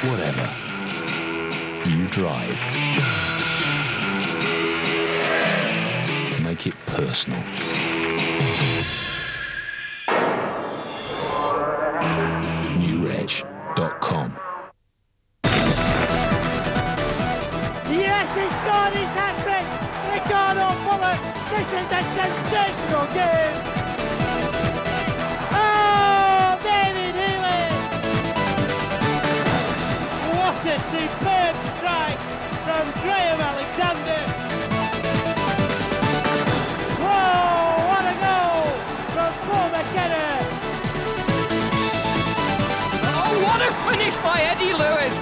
whatever. You drive. Make it personal. newreg.com. Yes, he scored his hat-trick! Ricardo Fuller, this is a sensational game! Oh, David Healy! What a superb strike from Graham Alexander! Whoa, what a goal from McKenna! Oh, what a finish by Eddie Lewis!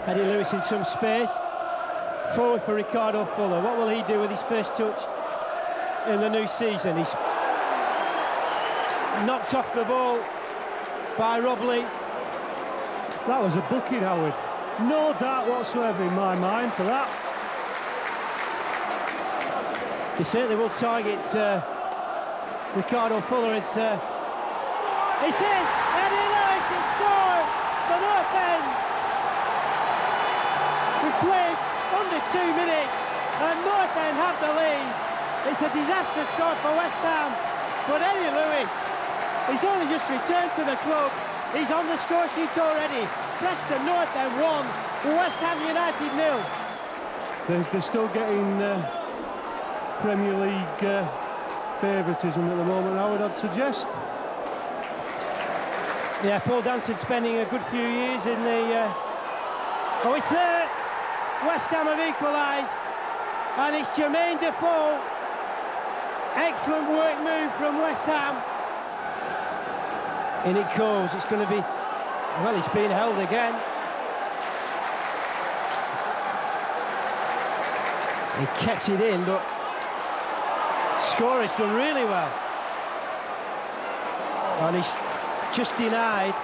Eddie Lewis in some space, forward for Ricardo Fuller. What will he do with his first touch in the new season? He's knocked off the ball by Rob Lee. That was a booking, Howard. No doubt whatsoever in my mind for that. He certainly will target Ricardo Fuller. It's in! Eddie Lewis has scored for North End! We've played under 2 minutes and North End have the lead. It's a disastrous start for West Ham, but Eddie Lewis, he's only just returned to the club. He's on the score sheet already. Preston North End 1, West Ham United 0. They're still getting Premier League favouritism at the moment, Howard, I'd suggest. Yeah, Paul Danson spending a good few years in the... Oh, it's there! West Ham have equalised, and it's Jermaine Defoe. Excellent work move from West Ham. In it goes, it's going to be... Well, it's been held again. He kept it in, but scorer's done really well. And he's just denied.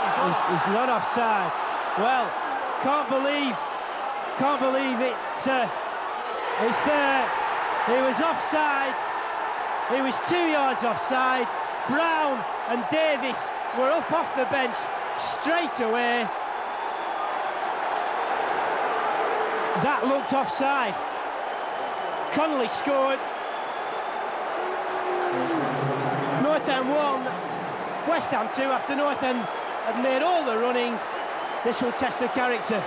He's not offside. Well, can't believe it. It's there. He was offside. He was 2 yards offside. Brown and Davis were up off the bench straight away. That looked offside. Connolly scored. North End 1, West Ham 2 after North End had made all the running. This will test the character.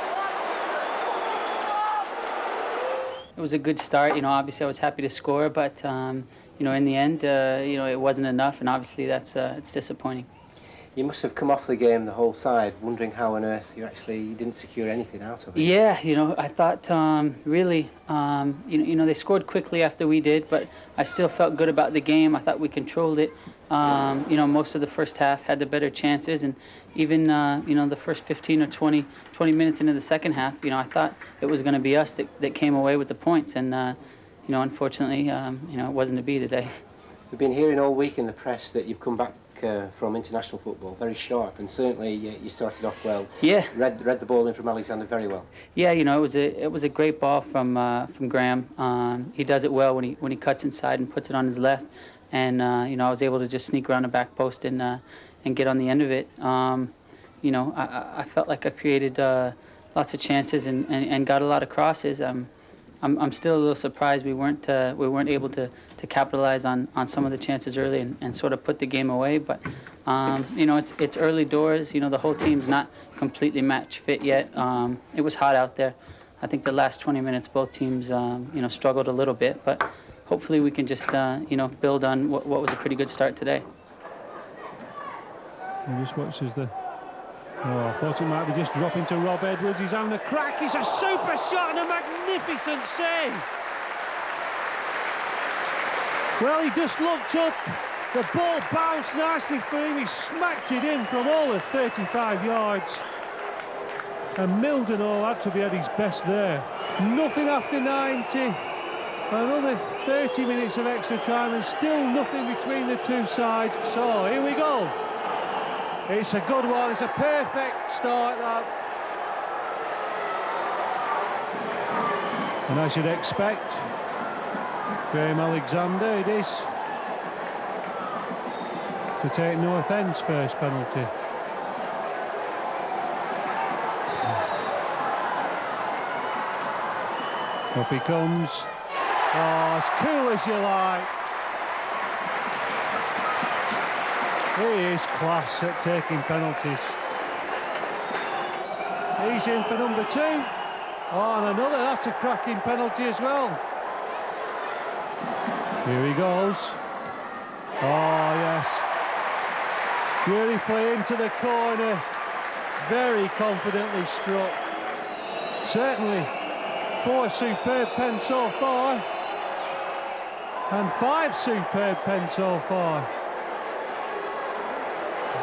It was a good start. Obviously I was happy to score, but in the end, it wasn't enough, and obviously that's it's disappointing. You must have come off the game, the whole side, wondering how on earth you didn't secure anything out of it. Yeah, I thought really, they scored quickly after we did, but I still felt good about the game. I thought we controlled it. Most of the first half had the better chances, and even the first 15 or 20 minutes into the second half, I thought it was going to be us that came away with the points, and unfortunately, it wasn't to be today. We've been hearing all week in the press that you've come back from international football very sharp, and certainly you started off well. Yeah. Read the ball in from Alexander very well. Yeah, it was a great ball from Graham. He does it well when he cuts inside and puts it on his left, and I was able to just sneak around the back post and get on the end of it. I felt like I created lots of chances and got a lot of crosses. I'm still a little surprised we weren't able to capitalize on some of the chances early and sort of put the game away. But it's early doors. The whole team's not completely match fit yet. It was hot out there. I think the last 20 minutes both teams struggled a little bit, but hopefully we can just build on what was a pretty good start today. And just watches the... Oh, I thought it might be just dropping to Rob Edwards. He's having a crack. It's a super shot and a magnificent save. Well, he just looked up. The ball bounced nicely for him. He smacked it in from all of 35 yards. And Mildenhall had to be at his best there. Nothing after 90. Another 30 minutes of extra time and still nothing between the two sides. So here we go. It's a good one. It's a perfect start, that. And as you'd expect, Graham Alexander it is to take North End's first penalty. Up he comes. Oh, as cool as you like. He is class at taking penalties. He's in for number 2. Oh, and another, that's a cracking penalty as well. Here he goes. Oh, yes. Beautifully into the corner. Very confidently struck. Certainly 4 superb pens so far. And 5 superb pens so far.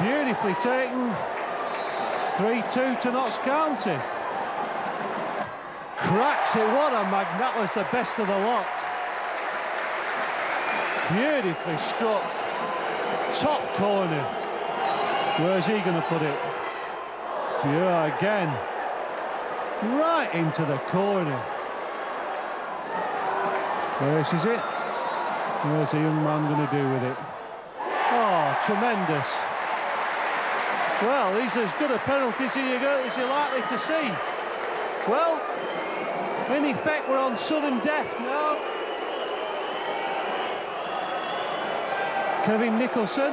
Beautifully taken. 3-2 to Notts County. Cracks it, what a that was the best of the lot. Beautifully struck. Top corner. Where's he going to put it? Yeah, again. Right into the corner. Where's is it? Where's the young man going to do with it? Oh, tremendous. Well, these are as good a penalties as you're likely to see. Well, in effect, we're on sudden death now. Kevin Nicholson,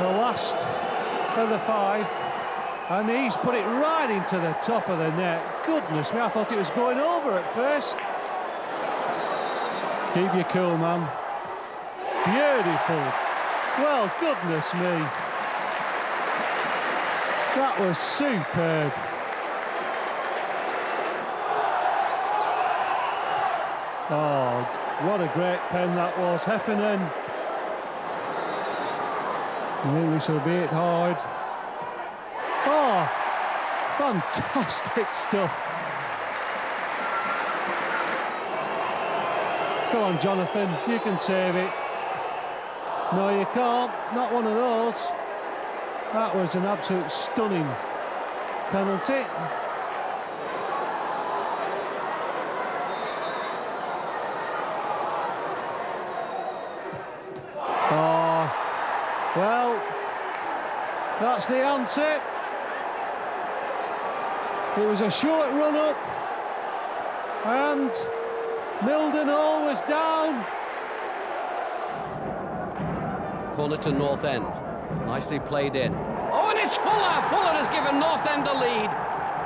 the last of the 5, and he's put it right into the top of the net. Goodness me, I thought it was going over at first. Keep your cool, man. Beautiful. Well, goodness me. That was superb. Oh, what a great pen that was. Heffernan. I think this will be it hard. Oh, fantastic stuff. Come on, Jonathan, you can save it. No, you can't. Not one of those. That was an absolute stunning penalty. Oh, well, that's the answer. It was a short run up, and Mildenhall was down. Corner to North End. Nicely played in. Oh, and it's Fuller! Fuller has given North End a lead.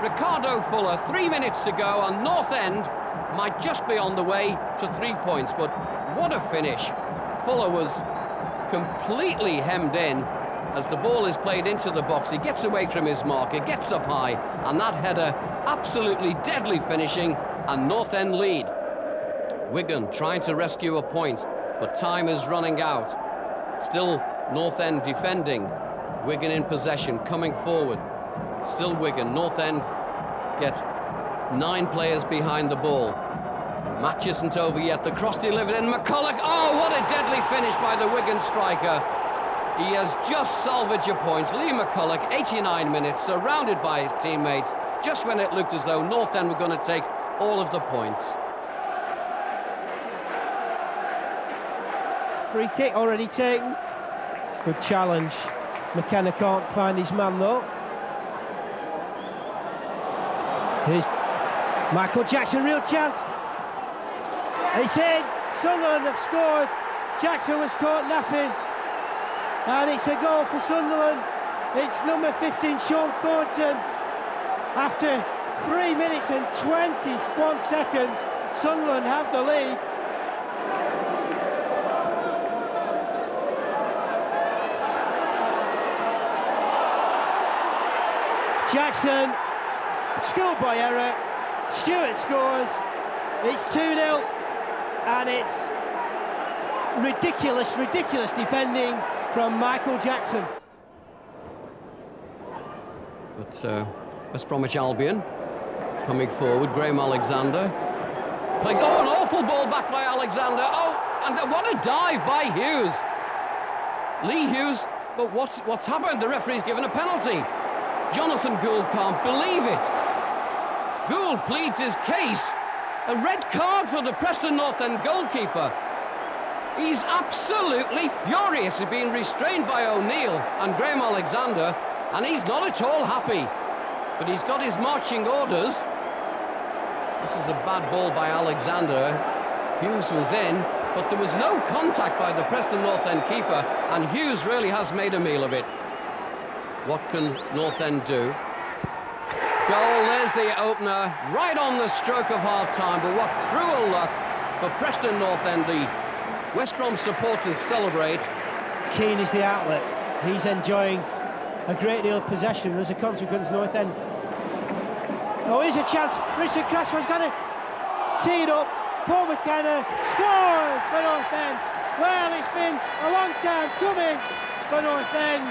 Ricardo Fuller, 3 minutes to go, and North End might just be on the way to 3 points, but what a finish. Fuller was completely hemmed in as the ball is played into the box. He gets away from his marker, gets up high, and that header absolutely deadly finishing, and North End lead. Wigan trying to rescue a point, but time is running out. Still North End defending. Wigan in possession, coming forward. Still Wigan. North End get 9 players behind the ball. Match isn't over yet. The cross delivered in. McCulloch. Oh, what a deadly finish by the Wigan striker. He has just salvaged a point. Lee McCulloch, 89 minutes, surrounded by his teammates, just when it looked as though North End were going to take all of the points. Free kick already taken. Good challenge. McKenna can't find his man though. Here's Michael Jackson, real chance. He's in. Sunderland have scored. Jackson was caught napping. And it's a goal for Sunderland. It's number 15, Sean Thornton. After 3 minutes and 21 seconds, Sunderland have the lead. Jackson, schoolboy error. Stewart scores. It's 2-0, and it's ridiculous defending from Michael Jackson. But West Bromwich Albion coming forward. Graham Alexander Plays, oh, an awful ball back by Alexander. Oh, and what a dive by Hughes. Lee Hughes, but what's happened? The referee's given a penalty. Jonathan Gould can't believe it. Gould pleads his case. A red card for the Preston North End goalkeeper. He's absolutely furious. He's been restrained by O'Neill and Graham Alexander, and he's not at all happy. But he's got his marching orders. This is a bad ball by Alexander. Hughes was in, but there was no contact by the Preston North End keeper, and Hughes really has made a meal of it. What can North End do? Goal, there's the opener, right on the stroke of half-time, but what cruel luck for Preston North End. The West Brom supporters celebrate. Keane is the outlet. He's enjoying a great deal of possession. As a consequence, North End. Oh, here's a chance. Richard Cresswell's got to tee it up. Paul McKenna scores for North End. Well, it's been a long time coming for North End.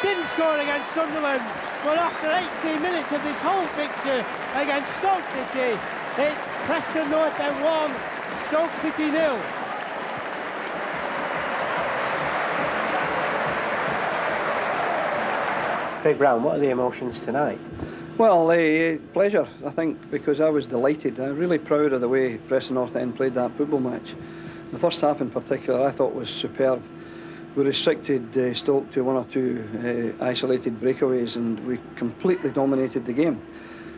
Didn't score against Sunderland, but after 18 minutes of this whole fixture against Stoke City, it's Preston North End 1, Stoke City 0. Craig Brown, what are the emotions tonight? Well, pleasure, I think, because I was delighted. I'm really proud of the way Preston North End played that football match. The first half in particular I thought was superb. We restricted Stoke to one or two isolated breakaways, and we completely dominated the game.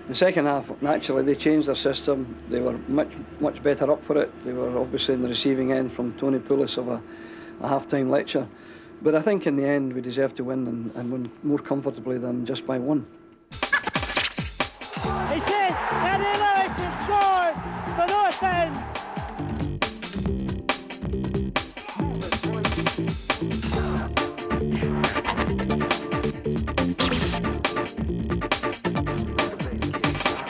The second half, naturally, they changed their system. They were much better up for it. They were obviously in the receiving end from Tony Poulos of a half-time lecture. But I think in the end we deserved to win, and win more comfortably than just by one. It's it! Eddit Lewis has scored for North End!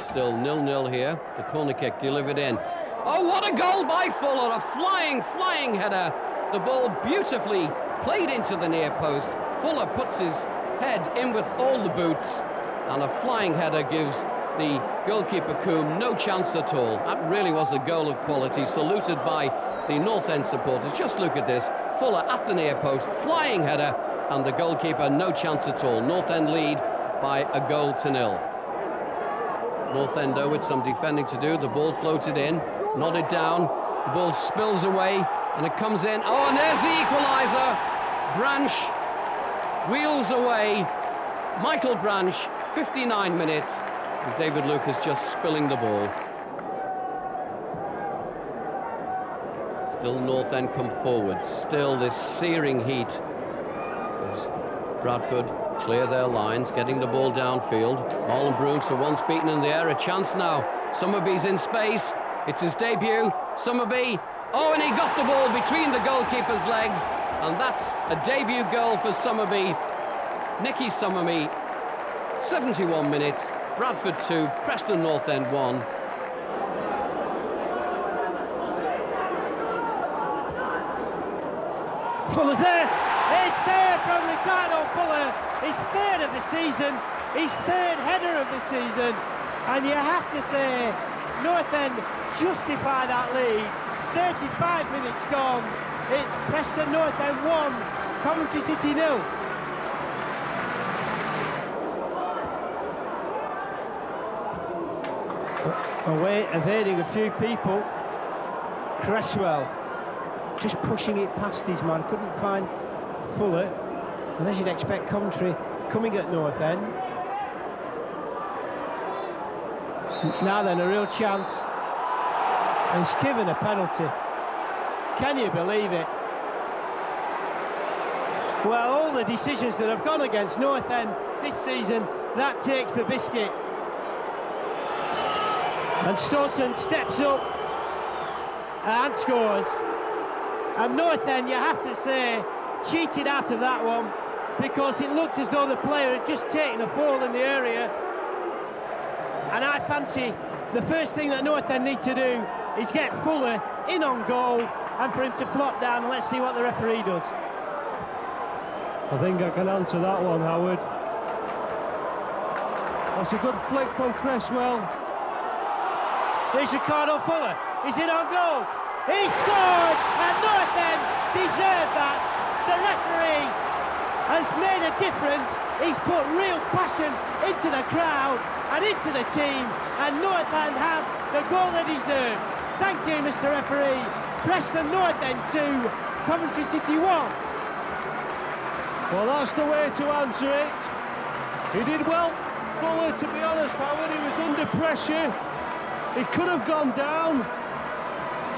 Still 0-0 here. The corner kick delivered in. Oh, what a goal by Fuller! A flying header. The ball beautifully played into the near post. Fuller puts his head in with all the boots, and a flying header gives the goalkeeper Coombe no chance at all. That really was a goal of quality, saluted by the North End supporters. Just look at this. Fuller at the near post, flying header, and the goalkeeper no chance at all. North End lead by 1-0. North End, though, with some defending to do. The ball floated in, nodded down, the ball spills away, and it comes in. Oh, and there's the equaliser. Branch wheels away. Michael Branch, 59 minutes. And David Lucas just spilling the ball. Still North End come forward. Still this searing heat as Bradford clear their lines, getting the ball downfield. Marlon Brooms for once beaten in the air. A chance now. Summerby's in space. It's his debut. Summerby. Oh, and he got the ball between the goalkeeper's legs. And that's a debut goal for Summerby. Nicky Summerby. 71 minutes. Bradford 2, Preston North End 1. Fuller's there. It's there from Ricardo Fuller. His third of the season. His third header of the season. And you have to say, North End justify that lead. 35 minutes gone. It's Preston North End 1, Coventry City 0. Away, evading a few people. Cresswell just pushing it past his man, couldn't find Fuller. And as you'd expect, Coventry coming at North End. Now then, a real chance. And he's given a penalty. Can you believe it? Well, all the decisions that have gone against North End this season, that takes the biscuit. And Staunton steps up and scores. And North End, you have to say, cheated out of that one, because it looked as though the player had just taken a fall in the area. And I fancy the first thing that North End need to do is get Fuller in on goal and for him to flop down, and let's see what the referee does. I think I can answer that one, Howard. That's a good flick from Cresswell. Here's Ricardo Fuller. Is it on goal? He scored, and North End deserved that. The referee has made a difference. He's put real passion into the crowd and into the team, and North End have the goal they deserve. Thank you, Mr. Referee. Preston North End 2, Coventry City 1. Well, that's the way to answer it. He did well, Fuller, to be honest, Howard. He was under pressure. He could have gone down.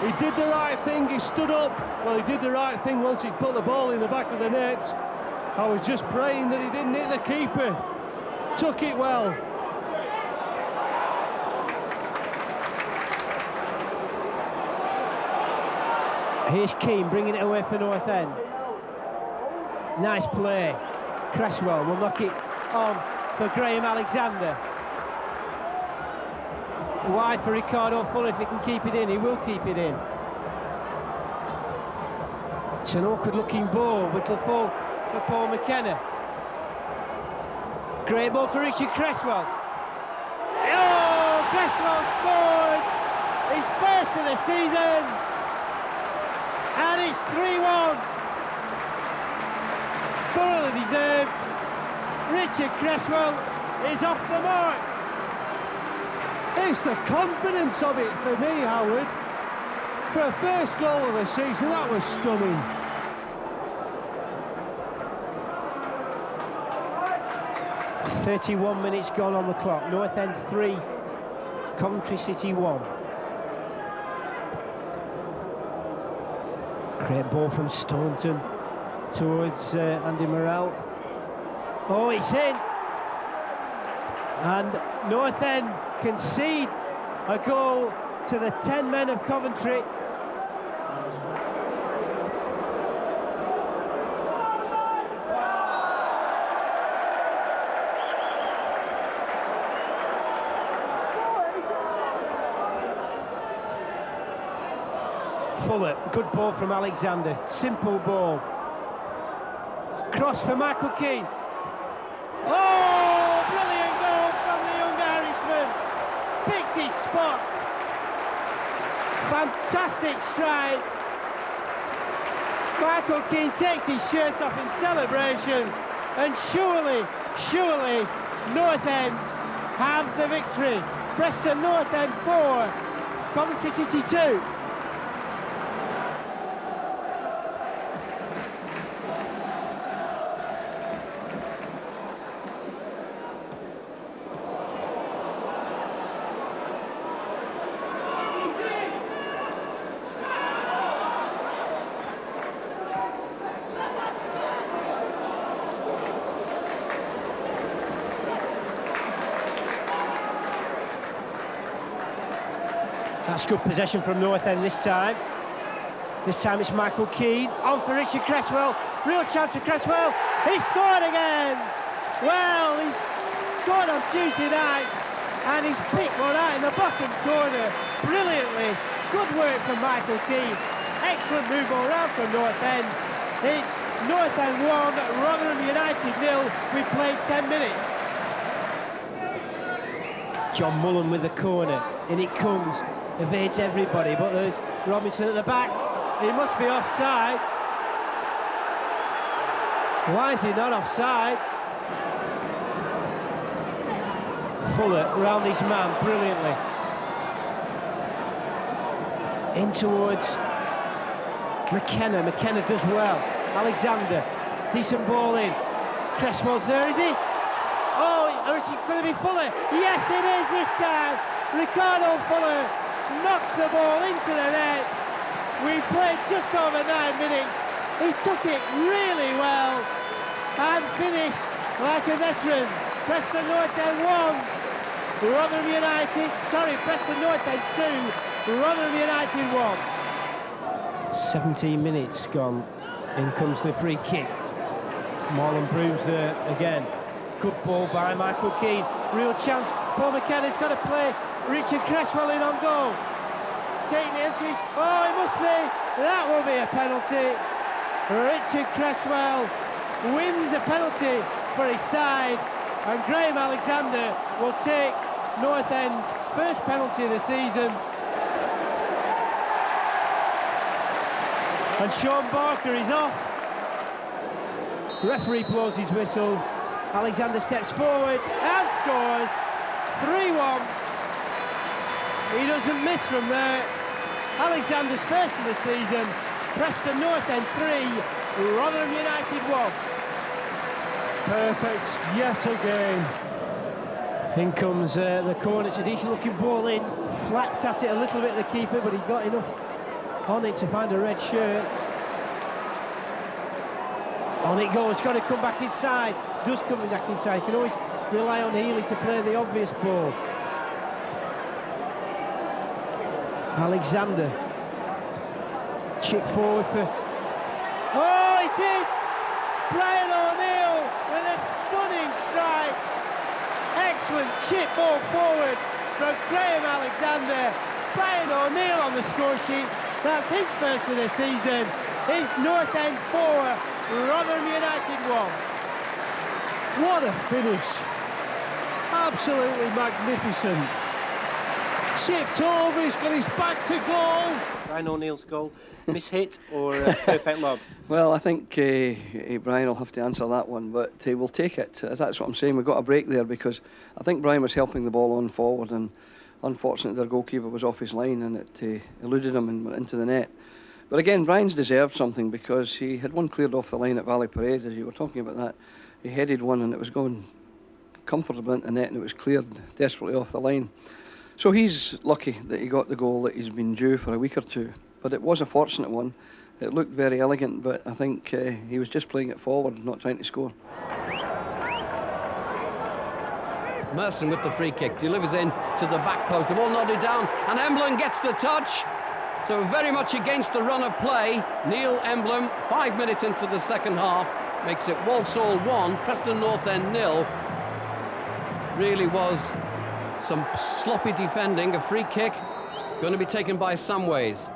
He did the right thing, he stood up. Well, he did the right thing once he put the ball in the back of the net. I was just praying that he didn't hit the keeper. Took it well. Here's Keane bringing it away for North End. Nice play. Cresswell will knock it on for Graham Alexander. Wide for Ricardo Fuller. If he can keep it in, he will keep it in. It's an awkward looking ball, which will fall for Paul McKenna. Great ball for Richard Cresswell. Oh, Cresswell scored his first of the season, and it's 3-1. Thoroughly deserved. Richard Cresswell is off the mark. It's the confidence of it for me, Howard. For a first goal of the season, that was stunning. .31 minutes gone on the clock. North End 3, Coventry City 1. Great ball from Staunton towards Andy Morrell. Oh, it's in. And North End concede a goal to the 10 men of Coventry. Fuller, good ball from Alexander, simple ball. Cross for Michael Keane. Oh, brilliant goal from the young Irishman. Picked his spot. Fantastic stride. Michael Keane takes his shirt off in celebration, and surely North End have the victory. Preston North End 4, Coventry City 2. That's good possession from North End this time. This time it's Michael Keane on for Richard Cresswell. Real chance for Cresswell. He scored again. Well, he's scored on Tuesday night, and he's picked one out in the bottom corner brilliantly. Good work from Michael Keane. Excellent move all round from North End. It's North End 1, Rotherham United 0. We've played 10 minutes. John Mullen with the corner. In it comes. Evades everybody, but there's Robinson at the back. He must be offside. Why is he not offside? Fuller around his man brilliantly. In towards McKenna. McKenna does well. Alexander, decent ball in. Cresswell's there, is he? Oh, or is it going to be Fuller? Yes, it is this time. Ricardo Fuller knocks the ball into the net. We played just over 9 minutes. He took it really well and finished like a veteran. Preston North End 1, Rotherham United, Preston North End 2, Rotherham United 1. 17 minutes gone. In comes the free kick. Marlon Brooms there again. Good ball by Michael Keane. Real chance. Paul McKenna's got to play Richard Cresswell in on goal. Taking the entries. Oh, it must be. That will be a penalty. Richard Cresswell wins a penalty for his side, and Graham Alexander will take North End's first penalty of the season. And Sean Barker is off. Referee blows his whistle. Alexander steps forward and scores. 3-1. He doesn't miss from there. Alexander's first of the season. Preston North End 3, Rotherham United 1. Perfect yet again. In comes the corner. It's a decent looking ball in. Flapped at it a little bit, the keeper, but he got enough on it to find a red shirt. On it goes. Got to come back inside. Does come back inside. You can always rely on Healy to play the obvious ball. Alexander. Chip forward for... Oh, it's in! Brian O'Neill with a stunning strike. Excellent chip ball forward from Graham Alexander. Brian O'Neill on the score sheet. That's his first of the season. It's North End 4, Rotherham United 1. What a finish. Absolutely magnificent. Chipped over, he's got his back to goal. Brian O'Neill's goal, miss-hit or a perfect lob? Well, I think Brian will have to answer that one, but we'll take it. That's what I'm saying. We've got a break there because I think Brian was helping the ball on forward, and unfortunately their goalkeeper was off his line and it eluded him and went into the net. But again, Brian's deserved something because he had one cleared off the line at Valley Parade, as you were talking about that. He headed one and it was going comfortably into the net and it was cleared desperately off the line. So he's lucky that he got the goal that he's been due for a week or two. But it was a fortunate one. It looked very elegant, but I think he was just playing it forward, not trying to score. Merson with the free kick, delivers in to the back post. The ball nodded down, and Emblem gets the touch. So very much against the run of play. Neil Emblem, 5 minutes into the second half, makes it Walsall 1, Preston North End 0. Really was some sloppy defending. A free kick going to be taken by Samways.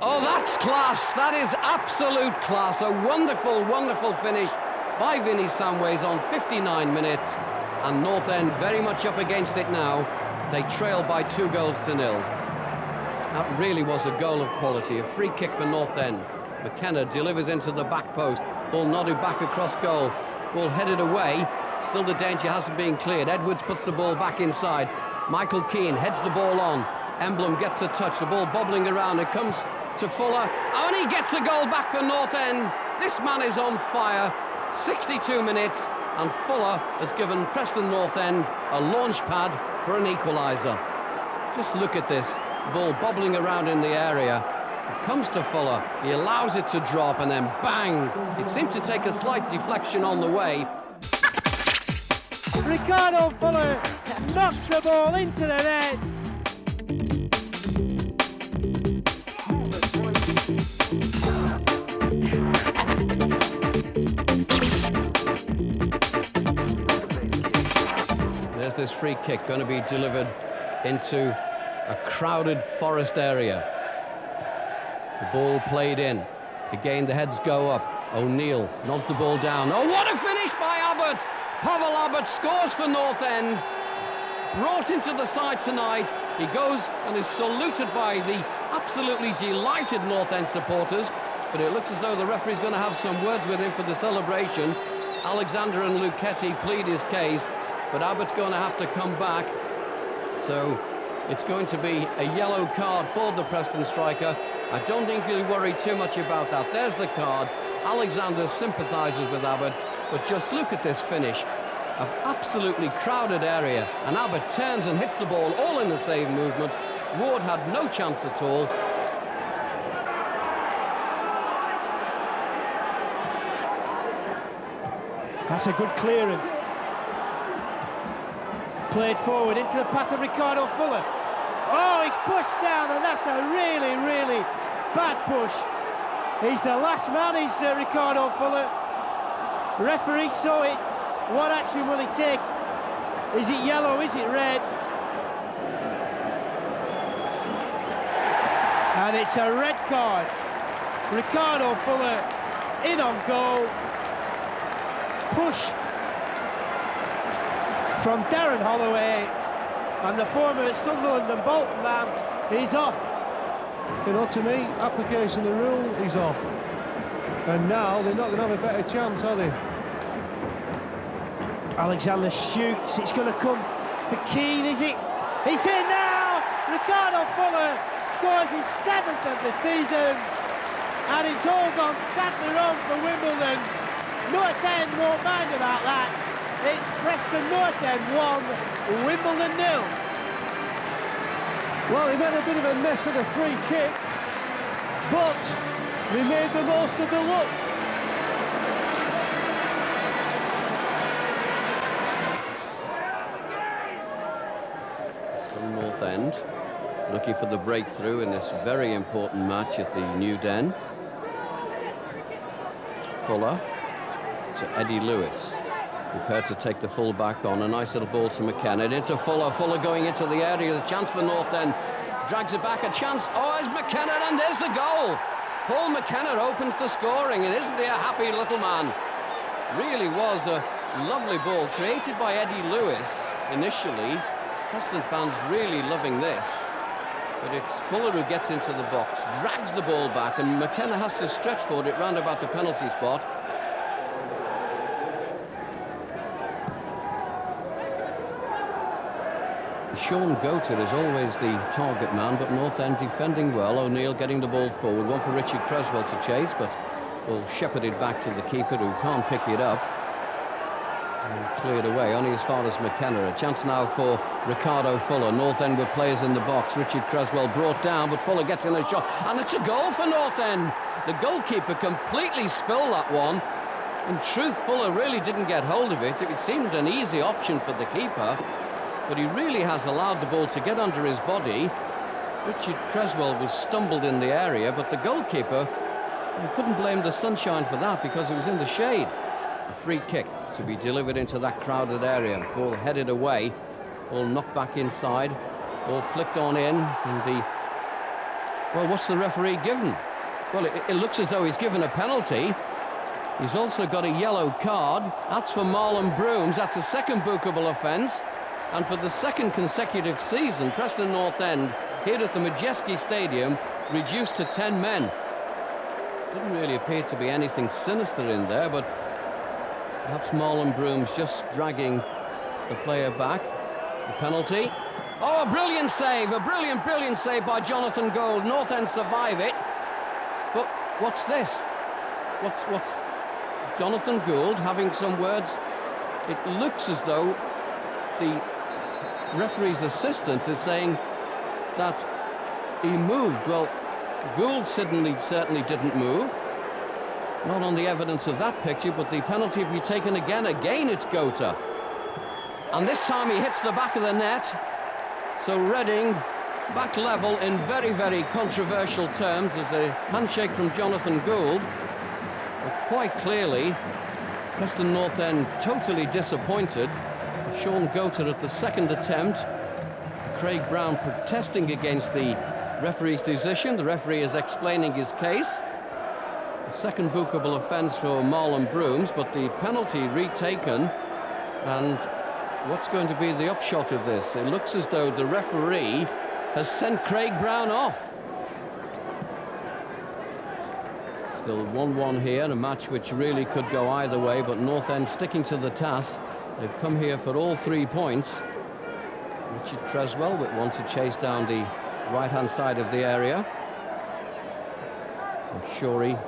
Oh, that's class. That is absolute class. A wonderful, wonderful finish by Vinnie Samways on 59 minutes. And North End very much up against it now. They trail by 2-0. That really was a goal of quality. A free kick for North End. McKenna delivers into the back post. Ball nodded back across goal. Ball headed away. Still the danger hasn't been cleared. Edwards puts the ball back inside. Michael Keane heads the ball on. Emblem gets a touch. The ball bobbling around. It comes to Fuller. And he gets a goal back for North End. This man is on fire. 62 minutes. And Fuller has given Preston North End a launch pad for an equaliser. Just look at this. The ball bobbling around in the area. It comes to Fuller. He allows it to drop and then bang. It seemed to take a slight deflection on the way. Ricardo Fuller knocks the ball into the net. There's this free kick going to be delivered into a crowded Forest area. The ball played in. Again, the heads go up. O'Neill nods the ball down. Oh, what a finish by Abbott! Pavel Abbott scores for North End. Brought into the side tonight. He goes and is saluted by the absolutely delighted North End supporters. But it looks as though the referee's going to have some words with him for the celebration. Alexander and Lucketti plead his case, but Abbott's going to have to come back. So it's going to be a yellow card for the Preston striker. I don't think he'll worry too much about that. There's the card. Alexander sympathises with Abbott, but just look at this finish. An absolutely crowded area, and Abbott turns and hits the ball all in the save movement. Ward had no chance at all. That's a good clearance. Played forward into the path of Ricardo Fuller. Oh, he's pushed down, and that's a really, really bad push. He's the last man, is Ricardo Fuller. Referee saw it. What action will he take? Is it yellow? Is it red? And it's a red card. Ricardo Fuller in on goal. Push from Darren Holloway, and the former Sunderland and Bolton man is off. You know, to me, application of the rule, he's off. And now they're not going to have a better chance, are they? Alexander shoots. It's going to come for Keane, is it? He's in now! Ricardo Fuller scores his 7th of the season. And it's all gone sadly wrong for Wimbledon. North End won't mind about that. It's Preston North End 1, Wimbledon 0. Well, they made a bit of a mess of the free kick, but they made the most of the luck. Preston North End looking for the breakthrough in this very important match at the New Den. Fuller to Eddie Lewis, prepared to take the full back on. A nice little ball to McKenna, into Fuller. Fuller going into the area. There's a chance for North End. Drags it back, a chance. Oh, it's McKenna, and there's the goal. Paul McKenna opens the scoring, and isn't he a happy little man? Really was a lovely ball created by Eddie Lewis initially. Preston fans really loving this. But it's Fuller who gets into the box, drags the ball back, and McKenna has to stretch for it round about the penalty spot. Sean Goater is always the target man, but North End defending well. O'Neill getting the ball forward. One for Richard Creswell to chase, but will shepherd it back to the keeper, who can't pick it up. And cleared away, only as far as McKenna. A chance now for Ricardo Fuller. North End with players in the box. Richard Creswell brought down, but Fuller gets in a shot. And it's a goal for North End. The goalkeeper completely spilled that one. In truth, Fuller really didn't get hold of it. It seemed an easy option for the keeper, but he really has allowed the ball to get under his body. Richard Creswell was stumbled in the area, but the goalkeeper, you couldn't blame the sunshine for that because he was in the shade. A free kick to be delivered into that crowded area. Ball headed away, ball knocked back inside, ball flicked on in, and well, what's the referee given? Well, it looks as though he's given a penalty. He's also got a yellow card. That's for Marlon Brooms. That's a second bookable offence. And for the second consecutive season, Preston North End, here at the Majeski Stadium, reduced to 10 men. Didn't really appear to be anything sinister in there, but perhaps Marlon Brooms just dragging the player back. The penalty. Oh, a brilliant save, a brilliant save by Jonathan Gould. North End survive it. But what's this? What's Jonathan Gould having some words? It looks as though the referee's assistant is saying that he moved. Well, Gould certainly didn't move. Not on the evidence of that picture, but the penalty will be taken again. Again, it's Goater. And this time he hits the back of the net. So Reading back level in very controversial terms. There's a handshake from Jonathan Gould. But quite clearly, Preston North End totally disappointed. Sean Goater at the second attempt. Craig Brown protesting against the referee's decision. The referee is explaining his case. The second bookable offence for Marlon Brooms, but the penalty retaken. And what's going to be the upshot of this? It looks as though the referee has sent Craig Brown off. Still 1-1 here, a match which really could go either way, but North End sticking to the task. They've come here for all 3 points. Richard Creswell with one to chase down the right-hand side of the area. And Shorey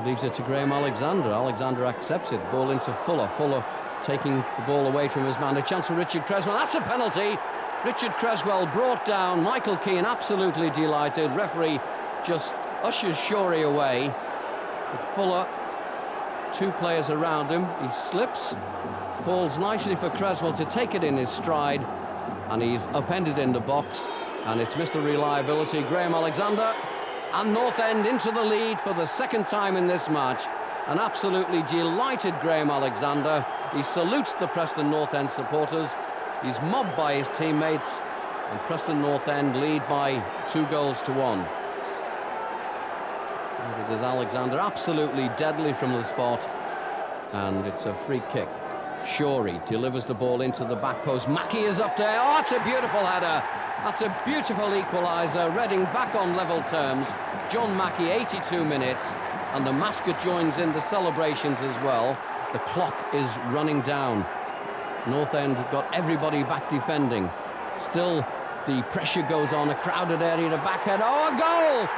leaves it to Graham Alexander. Alexander accepts it. Ball into Fuller. Fuller taking the ball away from his man. A chance for Richard Creswell. That's a penalty. Richard Creswell brought down. Michael Keane absolutely delighted. Referee just ushers Shorey away. But Fuller, 2 players around him. He slips. Falls nicely for Creswell to take it in his stride, and he's upended in the box, and it's Mr. Reliability, Graham Alexander, and North End into the lead for the second time in this match. An absolutely delighted Graham Alexander. He salutes the Preston North End supporters. He's mobbed by his teammates, and Preston North End lead by 2-1. And it is Alexander absolutely deadly from the spot, and it's a free kick. Shorey delivers the ball into the back post. Mackey is up there. Oh, it's a beautiful header. That's a beautiful equaliser. Reading back on level terms. John Mackey, 82 minutes. And the mascot joins in the celebrations as well. The clock is running down. North End got everybody back defending. Still, the pressure goes on. A crowded area to backhead. Oh, a goal!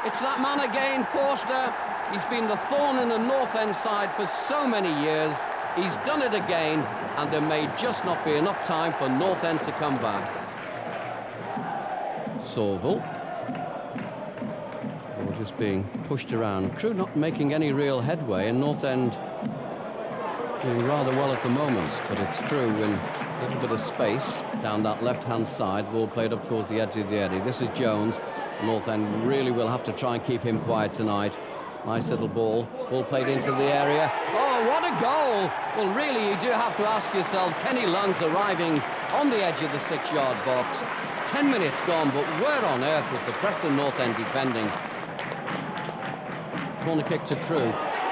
It's that man again, Forster. He's been the thorn in the North End side for so many years. He's done it again, and there may just not be enough time for North End to come back. Sauville. All just being pushed around. Crew not making any real headway, and North End doing rather well at the moment, but it's Crew in a little bit of space down that left-hand side. Ball played up towards the edge of the area. This is Jones. North End really will have to try and keep him quiet tonight. Nice little ball. Ball played into the area. Oh, what a goal! Well, really, you do have to ask yourself, Kenny Lunt's arriving on the edge of the 6-yard box. 10 minutes gone, but where on earth was the Preston North End defending? Corner kick to Crew.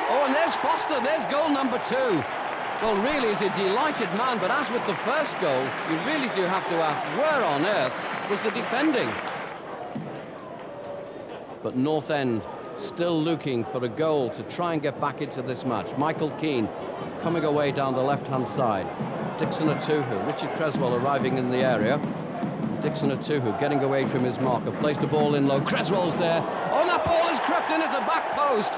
Oh, and there's Foster. There's goal number 2. Well, really, he's a delighted man, but as with the first goal, you really do have to ask, where on earth was the defending? But North End still looking for a goal to try and get back into this match. Michael Keane coming away down the left-hand side. Dixon Atuhu, Richard Creswell arriving in the area. Dixon Atuhu getting away from his marker, plays the ball in low. Creswell's there. Oh, that ball has crept in at the back post.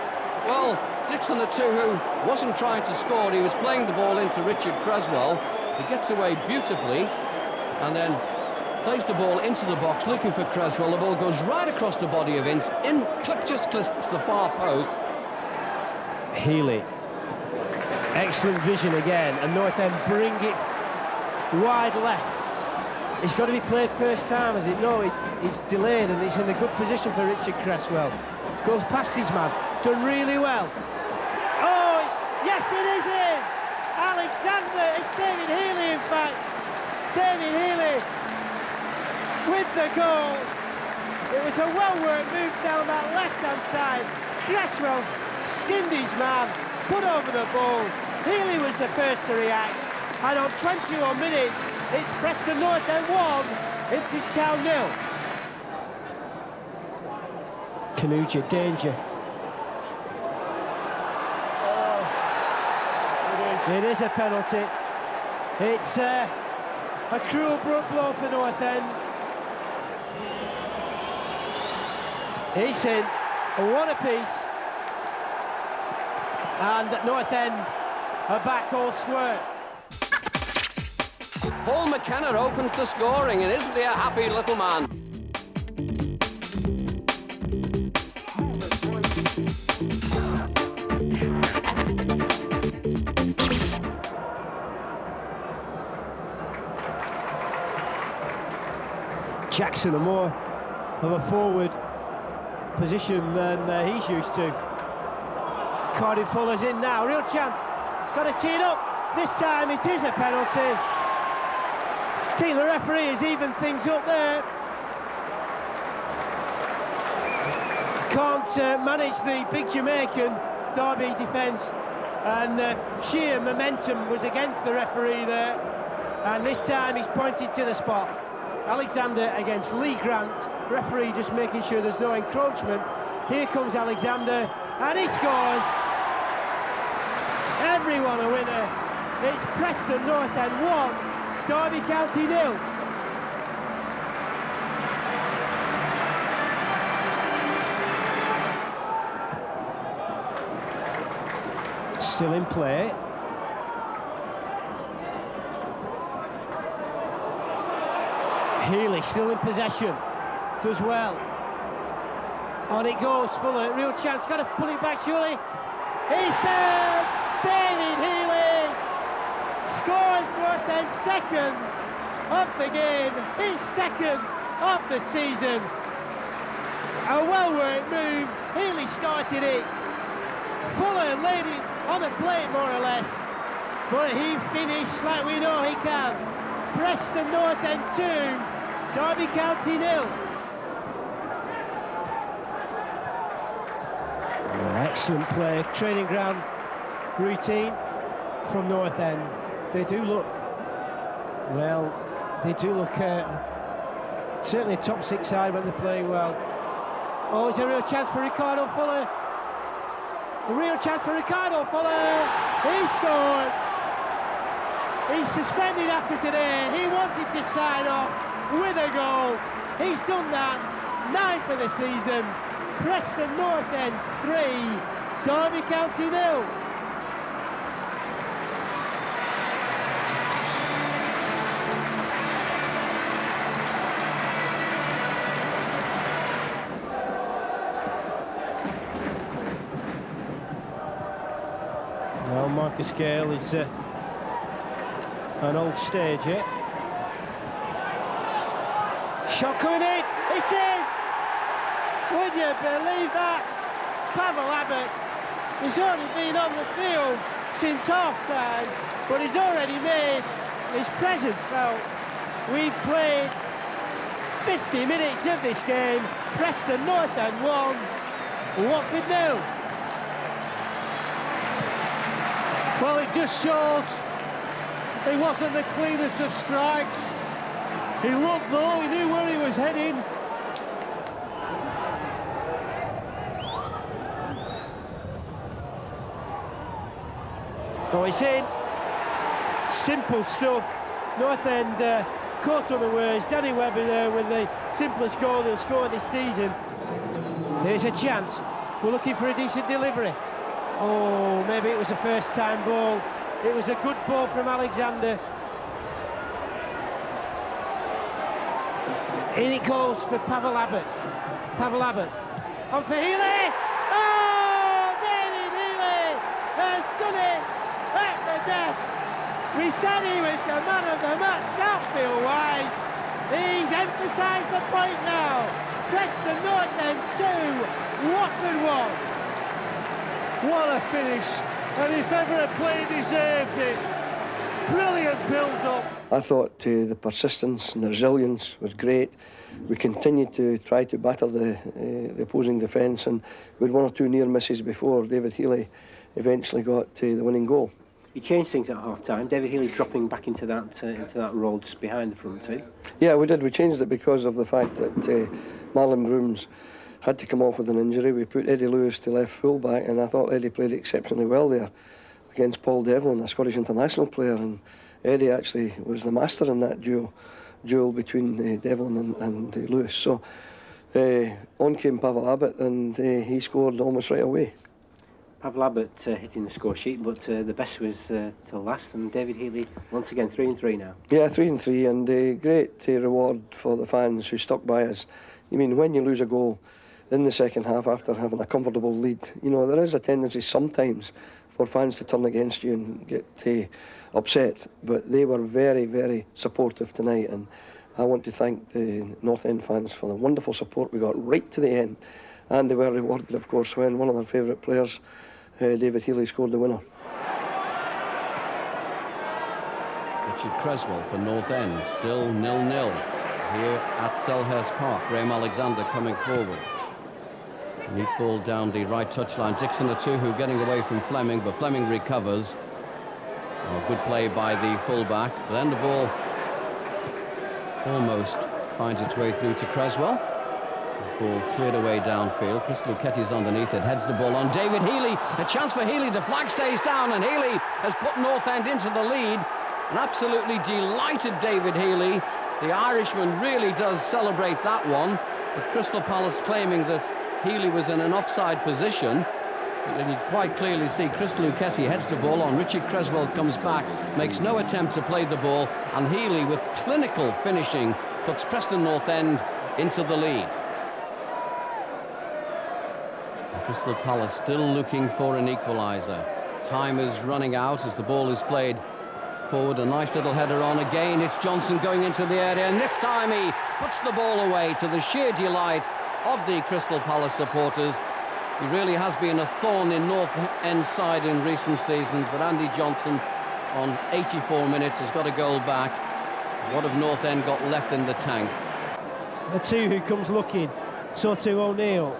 Well, Dixon Atuhu wasn't trying to score. He was playing the ball into Richard Creswell. He gets away beautifully and then plays the ball into the box, looking for Creswell. The ball goes right across the body of Ince. Just clips the far post. Healy. Excellent vision again, and North End bring it wide left. It's got to be played first time, as it? No, it's delayed, and it's in a good position for Richard Creswell. Goes past his man, done really well. Oh, yes, it is in! Alexander, it's David Healy, in fact. David Healy with the goal. It was a well-worked move down that left-hand side. Creswell skinned his man, put over the ball. Healy was the first to react, and on 21 minutes, it's Preston North End 1, Ipswich Town 0. Kanuja, danger. Oh, it is a penalty. It's a cruel blow for North End. He's in, one apiece, and North End are back all square. Paul McKenna opens the scoring, and isn't he a happy little man? Jackson are more of a forward position than he's used to. Ricardo Fuller's in now, real chance. He's got to tee it up. This time it is a penalty. I think the referee has evened things up there. Can't manage the big Jamaican Derby defence, and sheer momentum was against the referee there, and this time he's pointed to the spot. Alexander against Lee Grant, referee just making sure there's no encroachment. Here comes Alexander, and he scores. Everyone a winner. It's Preston North End 1, Derby County 0. Still in play. Healy still in possession, does well. On it goes, Fuller, real chance, got to pull it back surely. He's there! David Healy scores North End's second of the game, his second of the season. A well-worked move, Healy started it. Fuller laid it on the plate more or less, but he finished like we know he can. Preston North End 2, Derby County 0. Excellent play, training ground routine. from North End. They do look, well, they do look certainly a top six side when they're playing well. Oh, it's a real chance for Ricardo Fuller. A real chance for Ricardo Fuller. He scored. He's suspended after today. He wanted to sign off with a goal. He's done that. 9 for the season. Preston North End 3, Derby County 0. Well, Marcus Gale is an old stage here. Shot coming in, it's in! Would you believe that? Pavel Abbott has only been on the field since half-time, but he's already made his presence felt. We've played 50 minutes of this game. Preston North End 1, Watford 0. Well, it just shows he wasn't the cleanest of strikes. He looked though, he knew where he was heading. Oh, it's in. Simple stuff. North End caught unawares. Danny Webber there with the simplest goal he'll score this season. Here's a chance. We're looking for a decent delivery. Oh, maybe it was a first-time ball. It was a good ball from Alexander. In it goes for Pavel Abbott. Pavel Abbott. On for Healy! Oh, David Healy has done it at the death. We said he was the man of the match, outfield-wise. He's emphasised the point now. Preston North End 2, Watford 1. What a finish, and if ever a play deserved it. Brilliant build-up. I thought the persistence and the resilience was great. We continued to try to batter the opposing defence, and we had 1 or 2 near misses before David Healy eventually got the winning goal. You changed things at half-time. David Healy dropping back into that role just behind the front two. Yeah, we did. We changed it because of the fact that Marlon Brooms had to come off with an injury. We put Eddie Lewis to left full-back, and I thought Eddie played exceptionally well there against Paul Devlin, a Scottish international player, and Eddie actually was the master in that duel between Devlin and Lewis. So on came Pavel Abbott, and he scored almost right away. Pavel Abbott hitting the score sheet, but the best was till last, and David Healy once again 3 and 3 now. Yeah, 3 and 3, and great reward for the fans who stuck by us. I mean, when you lose a goal in the second half after having a comfortable lead, you know, there is a tendency sometimes for fans to turn against you and get upset, but they were very, very supportive tonight, and I want to thank the North End fans for the wonderful support we got right to the end, and they were rewarded, of course, when one of their favourite players, David Healy, scored the winner. Richard Creswell for North End, still 0-0 here at Selhurst Park. Graham Alexander coming forward. Neat ball down the right touchline. Dixon Atuhu getting away from Fleming, but Fleming recovers. Oh, good play by the fullback. But then the ball almost finds its way through to Creswell. The ball cleared away downfield. Chris Lucketti underneath it, heads the ball on. David Healy, a chance for Healy. The flag stays down, and Healy has put North End into the lead. An absolutely delighted David Healy. The Irishman really does celebrate that one. With Crystal Palace claiming that Healy was in an offside position. And you quite clearly see Chris Lucketti heads the ball on. Richard Creswell comes back, makes no attempt to play the ball, and Healy, with clinical finishing, puts Preston North End into the lead. And Crystal Palace still looking for an equaliser. Time is running out as the ball is played forward. A nice little header on again. It's Johnson going into the area, and this time he puts the ball away to the sheer delight of the Crystal Palace supporters. He really has been a thorn in North End side in recent seasons, but Andy Johnson on 84 minutes has got a goal back. What have North End got left in the tank? The two who comes looking, Sotu O'Neill,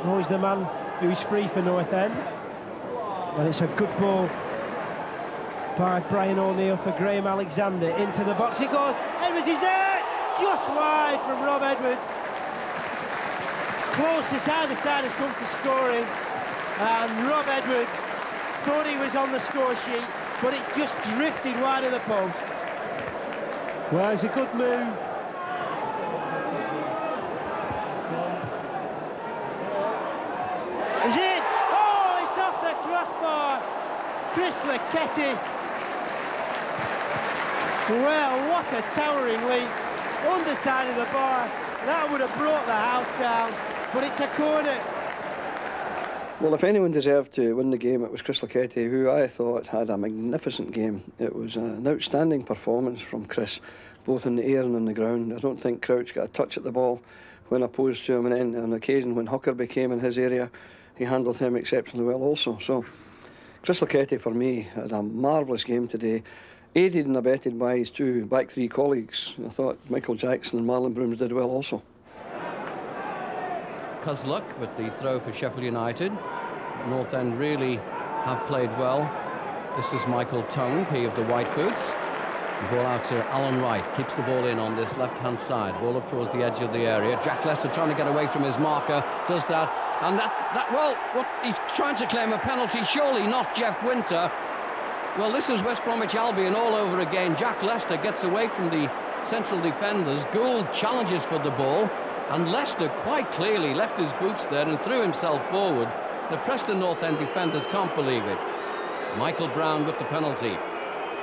always the man who's free for North End, and it's a good ball by Brian O'Neill for Graham Alexander. Into the box it goes. Edwards is there, just wide from Rob Edwards. Closest either side has come to scoring, and Rob Edwards thought he was on the score sheet, but it just drifted wide of the post. Well, it's a good move. Is it? Oh, it's off the crossbar. Chris Lucketti. Well, what a towering leap. Underside of the bar. That would have brought the house down, but it's a corner. Well, if anyone deserved to win the game, it was Chris Lucketti, who I thought had a magnificent game. It was an outstanding performance from Chris, both in the air and on the ground. I don't think Crouch got a touch at the ball when opposed to him, and then on occasion when Huckerby came in his area, he handled him exceptionally well also. So Chris Lucketti, for me, had a marvellous game today, aided and abetted by his two back three colleagues. I thought Michael Jackson and Marlon Brooms did well also. Cuzluck with the throw for Sheffield United. North End really have played well. This is Michael Tongue, he of the white boots. The ball out to Alan Wright, keeps the ball in on this left-hand side. Ball up towards the edge of the area. Jack Lester trying to get away from his marker, does that. And well, he's trying to claim a penalty, surely not Jeff Winter. Well, this is West Bromwich Albion all over again. Jack Lester gets away from the central defenders. Gould challenges for the ball, and Lester quite clearly left his boots there and threw himself forward. The Preston North End defenders can't believe it. Michael Brown with the penalty.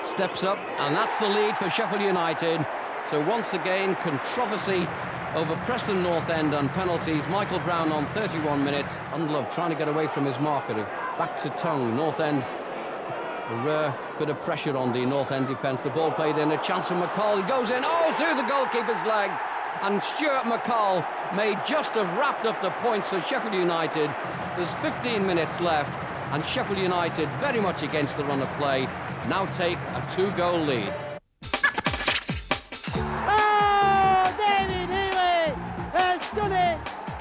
Steps up, and that's the lead for Sheffield United. So once again, controversy over Preston North End and penalties. Michael Brown on 31 minutes. Unlove trying to get away from his marker. Back to Tongue. North End, a rare bit of pressure on the North End defence. The ball played in, a chance for McCall. He goes in, through the goalkeeper's legs. And Stuart McCall may just have wrapped up the points for Sheffield United. There's 15 minutes left, and Sheffield United, very much against the run of play, now take a 2-goal lead. Oh, David Healy has done it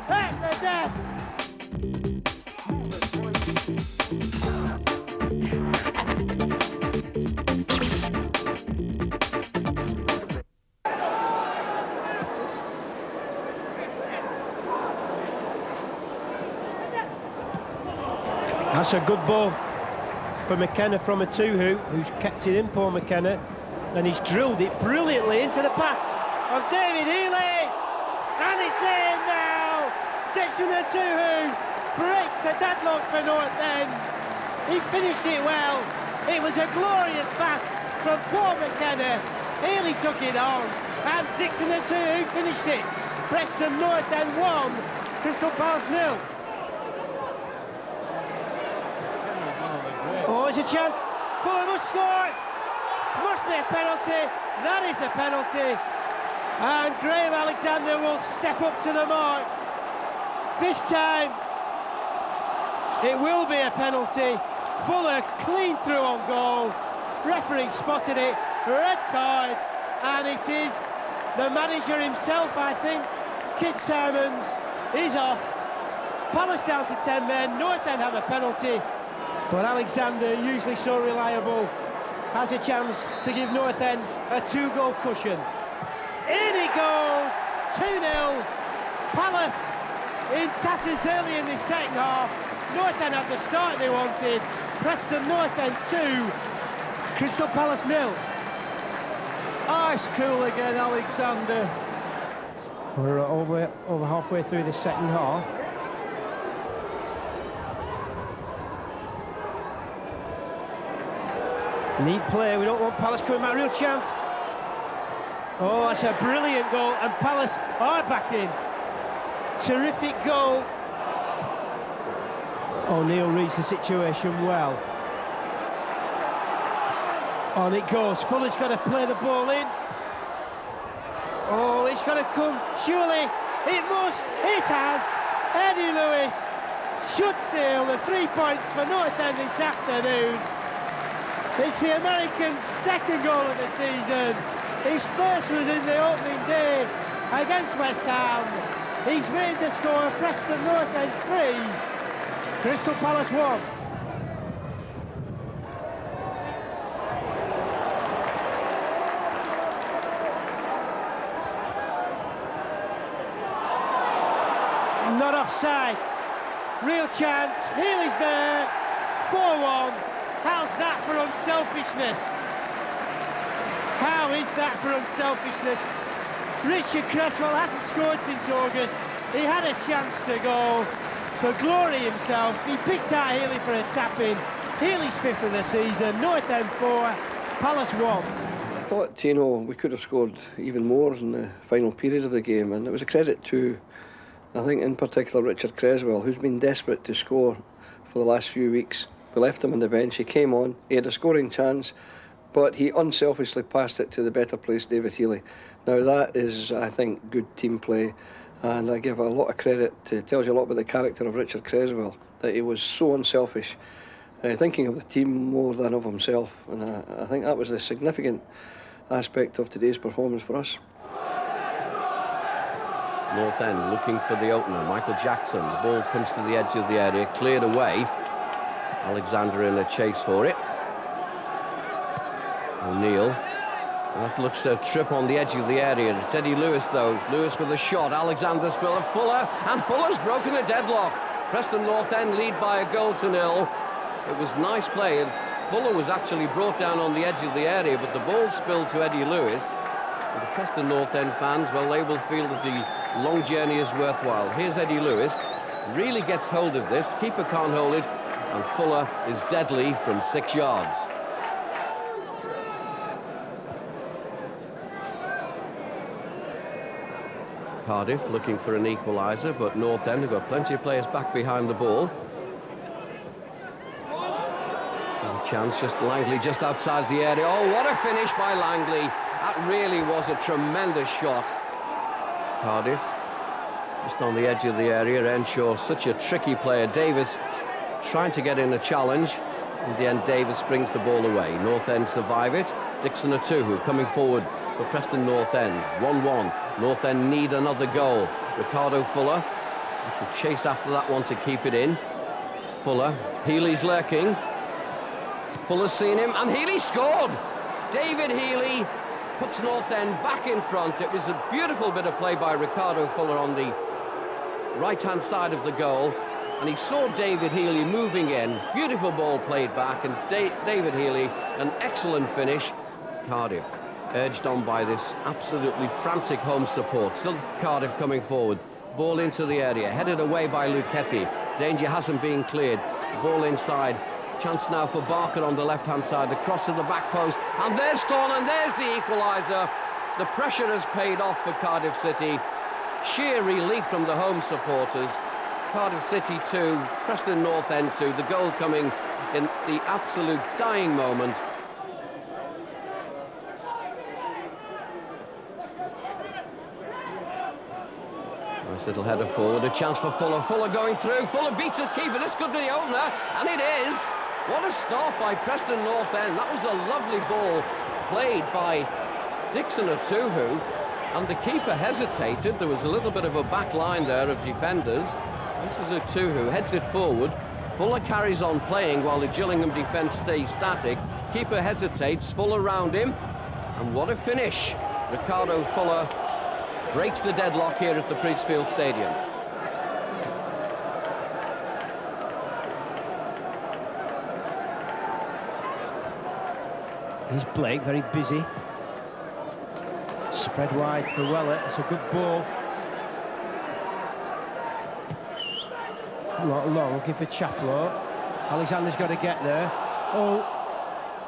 at the death. That's a good ball for McKenna from a two-hoop, who's kept it in, Paul McKenna, and he's drilled it brilliantly into the path of David Healy, and it's in now. Dixon the two-hoop breaks the deadlock for North End. He finished it well. It was a glorious pass from Paul McKenna. Healy took it on, and Dixon the two-hoop finished it. Preston North End 1, Crystal Palace 0. Oh, it's a chance. Fuller must score. Must be a penalty. That is a penalty. And Graham Alexander will step up to the mark. This time, it will be a penalty. Fuller clean through on goal. Referee spotted it. Red card. And it is the manager himself, I think. Kid Simons is off. Palace down to 10 men. North End have a penalty. But Alexander, usually so reliable, has a chance to give North End a 2-goal cushion. In he goes, 2-0. Palace in tatters early in the second half. North End had the start they wanted. Preston North End 2, Crystal Palace 0. Ice cool again, Alexander. We're over halfway through the second half. Neat play, we don't want Palace coming back, real chance. Oh, that's a brilliant goal, and Palace are back in. Terrific goal. O'Neill reads the situation well. On it goes, Fuller's got to play the ball in. Oh, it's got to come, surely, it must, it has. Eddie Lewis should seal the 3 points for North End this afternoon. It's the American's second goal of the season. His first was in the opening day against West Ham. He's made the score. Preston North End 3, Crystal Palace 1. Not offside. Real chance. Healy's there. 4-1. How's that for unselfishness? How is that for unselfishness? Richard Cresswell hasn't scored since August. He had a chance to go for glory himself. He picked out Healy for a tap-in. Healy's 5th of the season. North End 4, Palace 1. I thought, you know, we could have scored even more in the final period of the game, and it was a credit to, I think in particular, Richard Cresswell, who's been desperate to score for the last few weeks. We left him on the bench, he came on, he had a scoring chance, but he unselfishly passed it to the better placed David Healy. Now that is, I think, good team play, and I give a lot of credit to, tells you a lot about the character of Richard Cresswell, that he was so unselfish, thinking of the team more than of himself, and I think that was the significant aspect of today's performance for us. North End looking for the opener, Michael Jackson. The ball comes to the edge of the area, cleared away. Alexander in a chase for it. O'Neill. That looks a trip on the edge of the area. It's Eddie Lewis though. Lewis with a shot. Alexander Spiller, Fuller, and Fuller's broken a deadlock. Preston North End lead by 1-0. It was nice play, and Fuller was actually brought down on the edge of the area, but the ball spilled to Eddie Lewis. And the Preston North End fans, well, they will feel that the long journey is worthwhile. Here's Eddie Lewis, really gets hold of this. Keeper can't hold it, and Fuller is deadly from 6 yards. Cardiff looking for an equaliser, but North End have got plenty of players back behind the ball. A chance, just Langley just outside the area. Oh, what a finish by Langley. That really was a tremendous shot. Cardiff just on the edge of the area. Renshaw, such a tricky player. Davis trying to get in a challenge. In the end, Davis brings the ball away. North End survive it. Dixon Atuhu coming forward for Preston North End. 1-1. North End need another goal. Ricardo Fuller have to chase after that one to keep it in. Fuller, Healy's lurking. Fuller's seen him, and Healy scored! David Healy puts North End back in front. It was a beautiful bit of play by Ricardo Fuller on the right-hand side of the goal, and he saw David Healy moving in. Beautiful ball played back, and David Healy, an excellent finish. Cardiff urged on by this absolutely frantic home support. Still Cardiff coming forward. Ball into the area, headed away by Lucketti. Danger hasn't been cleared. Ball inside. Chance now for Barker on the left-hand side. The cross to the back post. And there's Thorne, and there's the equaliser. The pressure has paid off for Cardiff City. Sheer relief from the home supporters. Cardiff City 2, Preston North End 2. The goal coming in the absolute dying moment. Nice little header forward, a chance for Fuller. Fuller going through. Fuller beats the keeper. This could be the opener, and it is. What a start by Preston North End. That was a lovely ball played by Dixon Atuhu, and the keeper hesitated. There was a little bit of a back line there of defenders. This is Atuhu, heads it forward. Fuller carries on playing while the Gillingham defence stays static. Keeper hesitates, Fuller round him, and what a finish. Ricardo Fuller breaks the deadlock here at the Priestfield Stadium. Here's Blake, very busy. Spread wide for Weller. It's a good ball. Long, looking for Chaplow. Alexander's got to get there. Oh,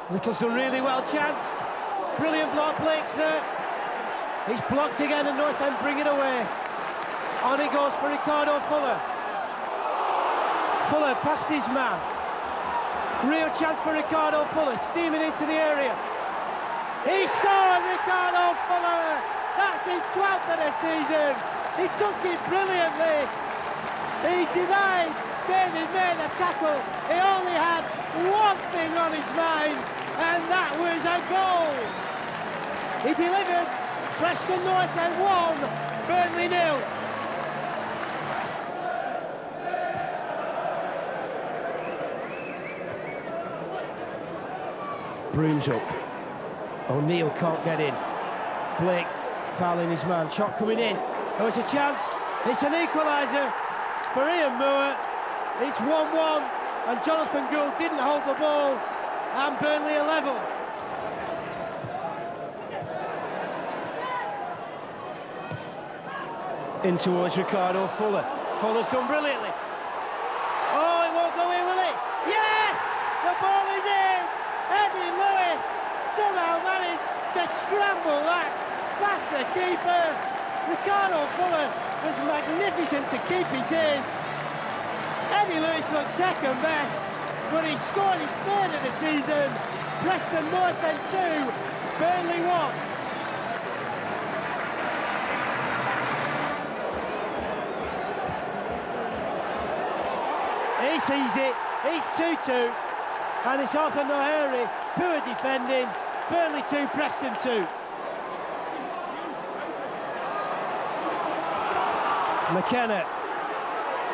Little's done really well. Chance. Brilliant block. Blake's there. He's blocked again, and North End bring it away. On it goes for Ricardo Fuller. Fuller past his man. Real chance for Ricardo Fuller, steaming into the area. He scored, Ricardo Fuller! That's his 12th of the season. He took it brilliantly. He denied David made a tackle. He only had one thing on his mind, and that was a goal. He delivered. Preston North End 1, Burnley 0. Brooms up. O'Neill can't get in. Blake fouling his man. Shot coming in. There was a chance. It's an equaliser. for Ian Moore. It's 1-1, and Jonathan Gould didn't hold the ball, and Burnley are level. In towards Ricardo Fuller. Fuller's done brilliantly. Oh, it won't go in, will it? Yes! The ball is in! Eddie Lewis somehow managed to scramble that past the keeper. Ricardo Fuller was magnificent to keep it in. Eddie Lewis looked second best, but he scored his third of the season. Preston North End 2, Burnley 1. He sees it, it's 2-2, and it's Arthur Noheri, poor defending. Burnley 2, Preston 2. McKenna,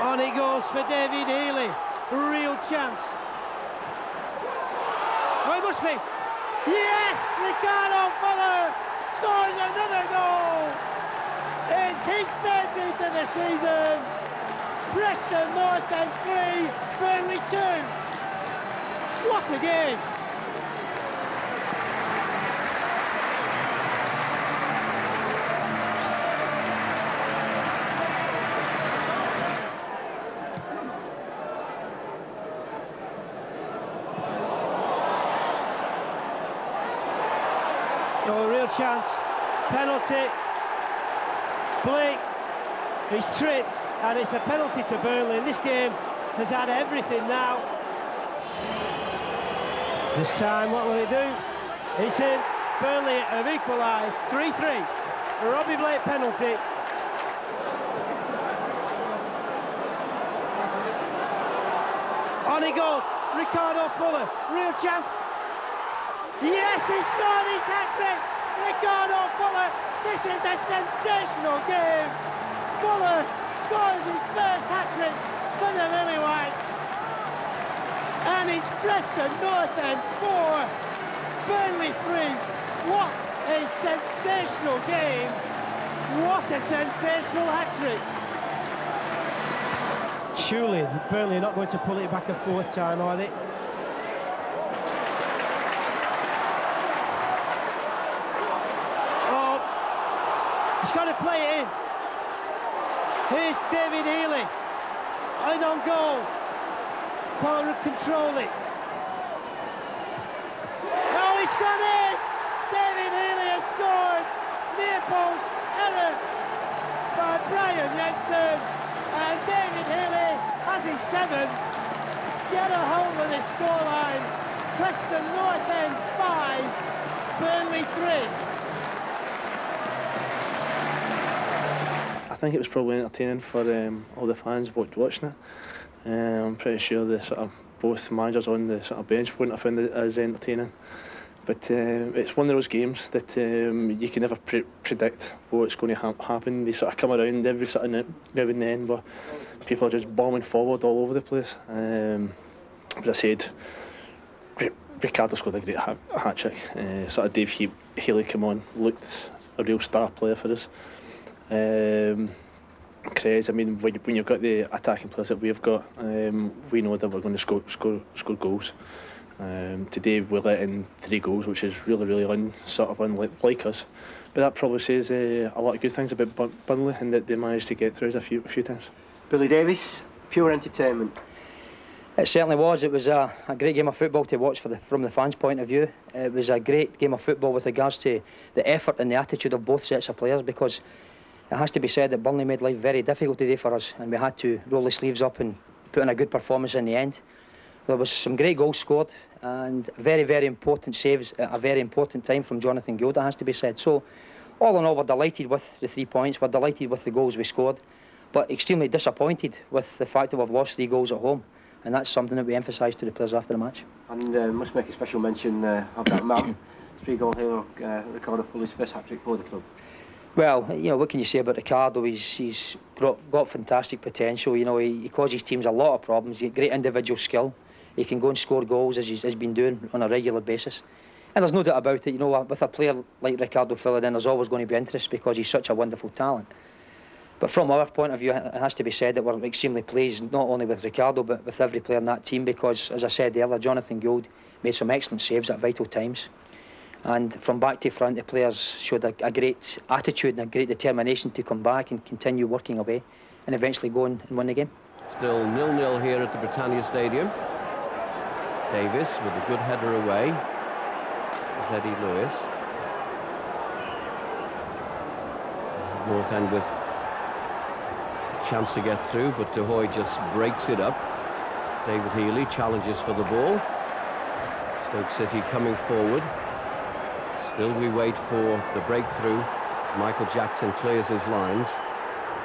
on it goes for David Healy, real chance. Oh, it must be. Yes, Ricardo Fuller scores another goal. It's his 13th of the season. Preston North End 3, Burnley 2. What a game! Oh, a real chance. Penalty. Blake. He's tripped, and it's a penalty to Burnley. And this game has had everything now. This time, what will he do? It's in. Burnley have equalised 3-3. Robbie Blake penalty. On he goes. Ricardo Fuller, real chance. Yes, he scored his hat-trick. Ricardo Fuller. This is a sensational game. Fuller scores his first hat-trick for the Lillywhites. And it's Preston North End 4, Burnley 3. What a sensational game. What a sensational hat-trick. Surely Burnley are not going to pull it back a fourth time, are they? Oh, he's got to play it in. Here's David Healy, in on goal, can't control it. Oh, he's gone in! David Healy has scored! Near post error by Brian Jensen, and David Healy has his 7th. Get a hold of this scoreline. Preston North End 5, Burnley 3. I think it was probably entertaining for all the fans watching it. I'm pretty sure the sort of both managers on the sort of bench wouldn't have found it as entertaining. But it's one of those games that you can never predict what's going to happen. They sort of come around every sort of now and then, but people are just bombing forward all over the place. But I said, Ricardo scored a great hat-trick. Sort of Dave Healy came on, looked a real star player for us. Crez, I mean, when you've got the attacking players that we've got, we know that we're going to score goals. Today we let in 3 goals, which is really unlike us. But that probably says a lot of good things about Burnley, and that they managed to get through us a few times. Billy Davis, pure entertainment. It certainly was. It was a great game of football to watch from the fans' point of view. It was a great game of football with regards to the effort and the attitude of both sets of players, because it has to be said that Burnley made life very difficult today for us, and we had to roll the sleeves up and put in a good performance in the end. There was some great goals scored and very important saves at a very important time from Jonathan Gould, it has to be said. So, all in all, we're delighted with the 3 points, we're delighted with the goals we scored, but extremely disappointed with the fact that we've lost 3 goals at home, and that's something that we emphasised to the players after the match. And must make a special mention of that man, 3-goal hero, Ricardo Fuller's first hat-trick for the club. Well, you know, what can you say about Ricardo? He's got fantastic potential. You know, he causes teams a lot of problems. He's got great individual skill. He can go and score goals, as he's been doing on a regular basis. And there's no doubt about it, you know, with a player like Ricardo Fuller, then there's always going to be interest because he's such a wonderful talent. But from our point of view, it has to be said that we're extremely pleased, not only with Ricardo, but with every player in that team, because, as I said earlier, Jonathan Gould made some excellent saves at vital times. And from back to front, the players showed a great attitude and a great determination to come back and continue working away and eventually go and win the game. Still 0-0 here at the Britannia Stadium. Davis with a good header away. This is Eddie Lewis. North End with a chance to get through, but De Hoy just breaks it up. David Healy challenges for the ball. Stoke City coming forward. Still we wait for the breakthrough as Michael Jackson clears his lines.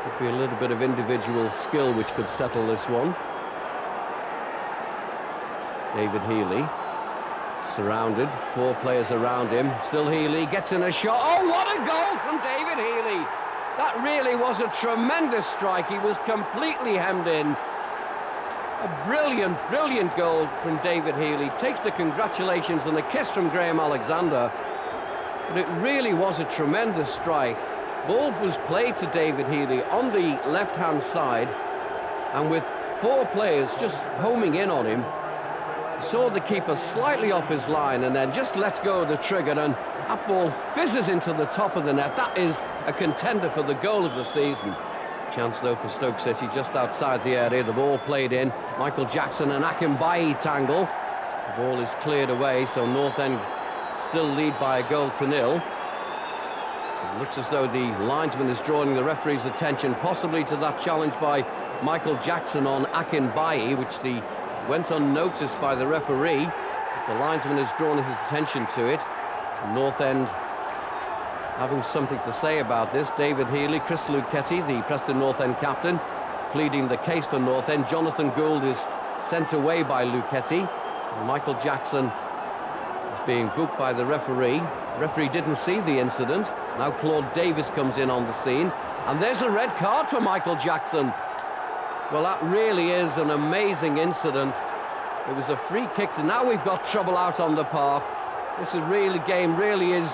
Could be a little bit of individual skill which could settle this one. David Healy surrounded, 4 players around him. Still Healy gets in a shot. Oh, what a goal from David Healy! That really was a tremendous strike. He was completely hemmed in. A brilliant, brilliant goal from David Healy. Takes the congratulations and a kiss from Graham Alexander. But it really was a tremendous strike. Ball was played to David Healy on the left-hand side, and with 4 players just homing in on him, saw the keeper slightly off his line and then just lets go of the trigger, and that ball fizzes into the top of the net. That is a contender for the goal of the season. Chance though for Stoke City just outside the area. The ball played in. Michael Jackson and Akinbaye tangle. The ball is cleared away, so North End still lead by a goal to 0. It looks as though the linesman is drawing the referee's attention possibly to that challenge by Michael Jackson on Akinbaye, which went unnoticed by the referee. The linesman has drawn his attention to it. North End having something to say about this. David Healy, Chris Lucketti, the Preston North End captain, pleading the case for North End. Jonathan Gould is sent away by Lucketti. Michael Jackson is being booked by the referee. The referee didn't see the incident. Now Claude Davis comes in on the scene, and there's a red card for Michael Jackson. Well, that really is an amazing incident. It was a free kick, and now we've got trouble out on the park. This game really is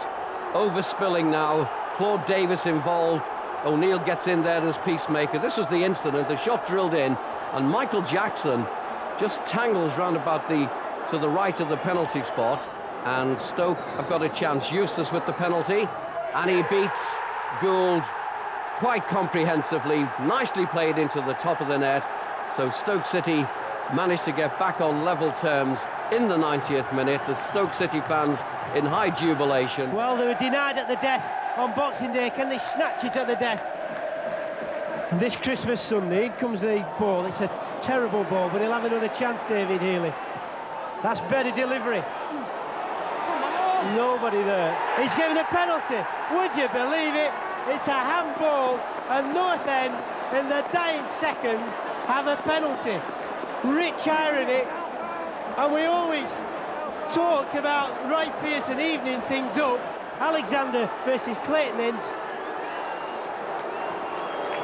overspilling now. Claude Davis involved. O'Neill gets in there as peacemaker. This was the incident. The shot drilled in, and Michael Jackson just tangles round about to the right of the penalty spot, and Stoke have got a chance. Eustace with the penalty, and he beats Gould quite comprehensively. Nicely played into the top of the net. So Stoke City managed to get back on level terms in the 90th minute. The Stoke City fans in high jubilation. Well, they were denied at the death on Boxing Day. Can they snatch it at the death? This Christmas Sunday, in comes the ball. It's a terrible ball, but he'll have another chance, David Healy. That's better delivery. Nobody there. He's given a penalty. Would you believe it? It's a handball, and North End, in the dying seconds, have a penalty. Rich irony. And we always talked about Roy Pearson evening things up. Alexander versus Clayton Ince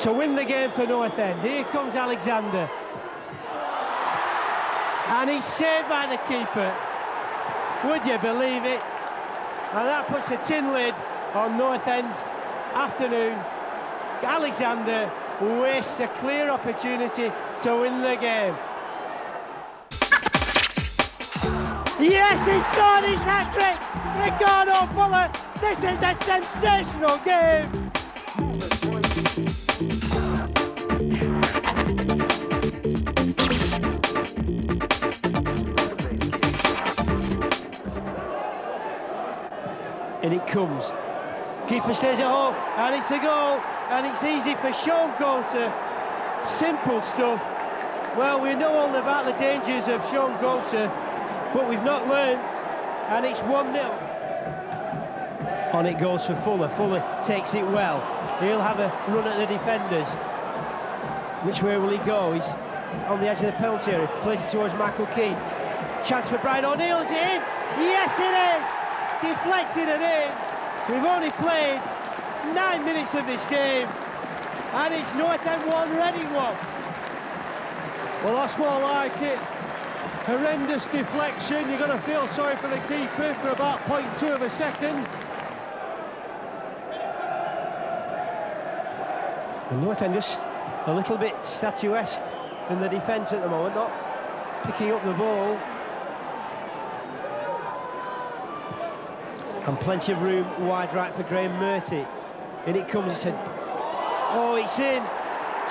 to win the game for North End. Here comes Alexander, and he's saved by the keeper. Would you believe it? And that puts a tin lid on North End's afternoon. Alexander wastes a clear opportunity to win the game. Yes, he scored his hat-trick! Ricardo Fuller, this is a sensational game! And it comes. Keeper stays at home, and it's a goal, and it's easy for Sean Coulter. Simple stuff. Well, we know all about the dangers of Sean Coulter, but we've not learnt, and it's 1-0. On it goes for Fuller. Fuller takes it well. He'll have a run at the defenders. Which way will he go? He's on the edge of the penalty area. Plays it towards Michael Keane. Chance for Brian O'Neill. Is it in? Yes, it is! Deflected and in. We've only played 9 minutes of this game, and it's North End 1, Reading 1. Well, that's more like it. Horrendous deflection. You're going to feel sorry for the keeper for about 0.2 of a second. And North End just a little bit statuesque in the defence at the moment, not picking up the ball. And plenty of room wide right for Graham Murty. In it comes, it's it's in.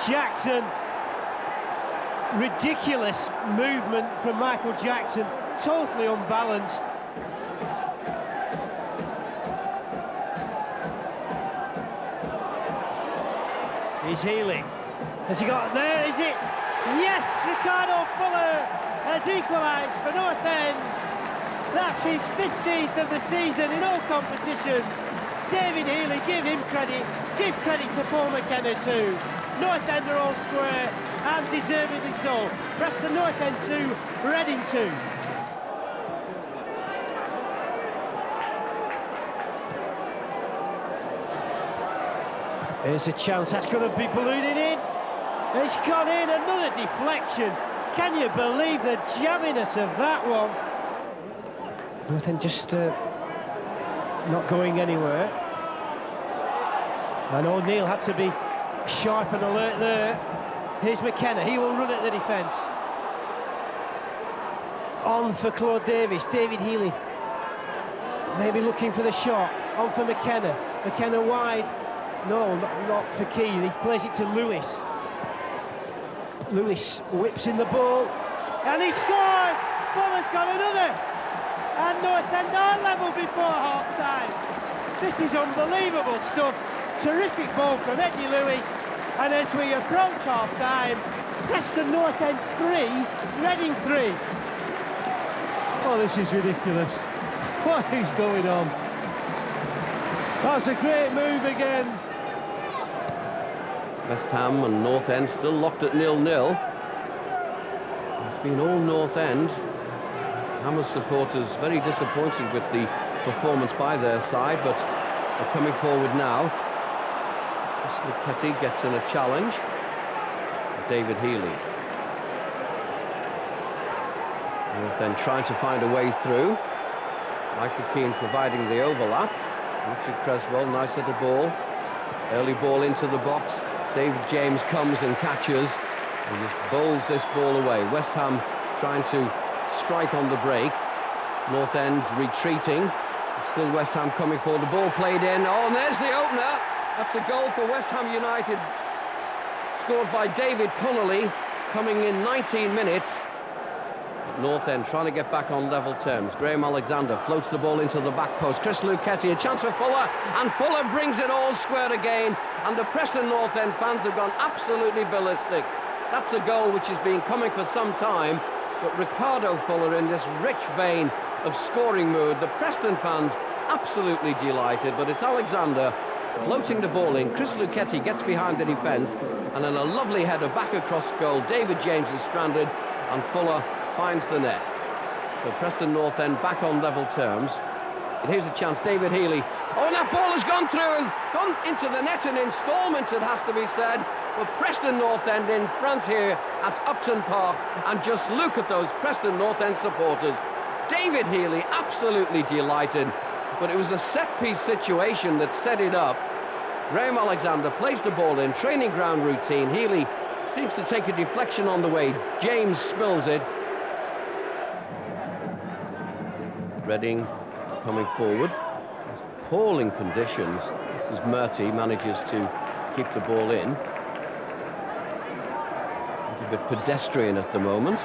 Jackson. Ridiculous movement from Michael Jackson, totally unbalanced. Here's Healy. Has he got there? Is it? Yes, Ricardo Fuller has equalised for North End. That's his 15th of the season in all competitions. David Healy, give him credit. Give credit to Paul McKenna too. North End are all square, and deservedly so. Preston North End 2, Reading 2. There's a chance that's going to be ballooning in. It's gone in, another deflection. Can you believe the jamminess of that one? North End just not going anywhere. And O'Neill had to be sharp and alert there. Here's McKenna, he will run at the defence. On for Claude Davis, David Healy. Maybe looking for the shot. On for McKenna. McKenna wide. No, not for Keane. He plays it to Lewis. Lewis whips in the ball. And he scored! Fuller's got another! And North End are level before half-time. This is unbelievable stuff. Terrific ball from Eddie Lewis. And as we approach half-time, Preston North End 3, Reading 3. Oh, this is ridiculous. What is going on? That's a great move again. West Ham and North End still locked at 0-0. It's been all North End. Hammer's supporters very disappointed with the performance by their side, but they're coming forward now. Lucketti gets in a challenge. David Healy. North End trying to find a way through. Michael Keane providing the overlap. Richard Creswell, nice little ball. Early ball into the box. David James comes and catches and just bowls this ball away. West Ham trying to strike on the break. North End retreating. Still West Ham coming forward. The ball played in. Oh, and there's the opener. That's a goal for West Ham United. Scored by David Connolly, coming in 19 minutes. North End trying to get back on level terms. Graham Alexander floats the ball into the back post. Chris Lucketti, a chance for Fuller, and Fuller brings it all square again. And the Preston North End fans have gone absolutely ballistic. That's a goal which has been coming for some time, but Ricardo Fuller in this rich vein of scoring mood. The Preston fans absolutely delighted, but it's Alexander floating the ball in. Chris Lucketti gets behind the defence, and then a lovely header back across goal. David James is stranded, and Fuller finds the net. So Preston North End back on level terms. And here's a chance, David Healy. Oh, and that ball has gone through, gone into the net in instalments, it has to be said. But Preston North End in front here at Upton Park, and just look at those Preston North End supporters. David Healy absolutely delighted, but it was a set-piece situation that set it up. Graham Alexander plays the ball in, training ground routine. Healy seems to take a deflection on the way. James spills it. Reading coming forward. Appalling conditions. This is Murty, manages to keep the ball in. A little bit pedestrian at the moment.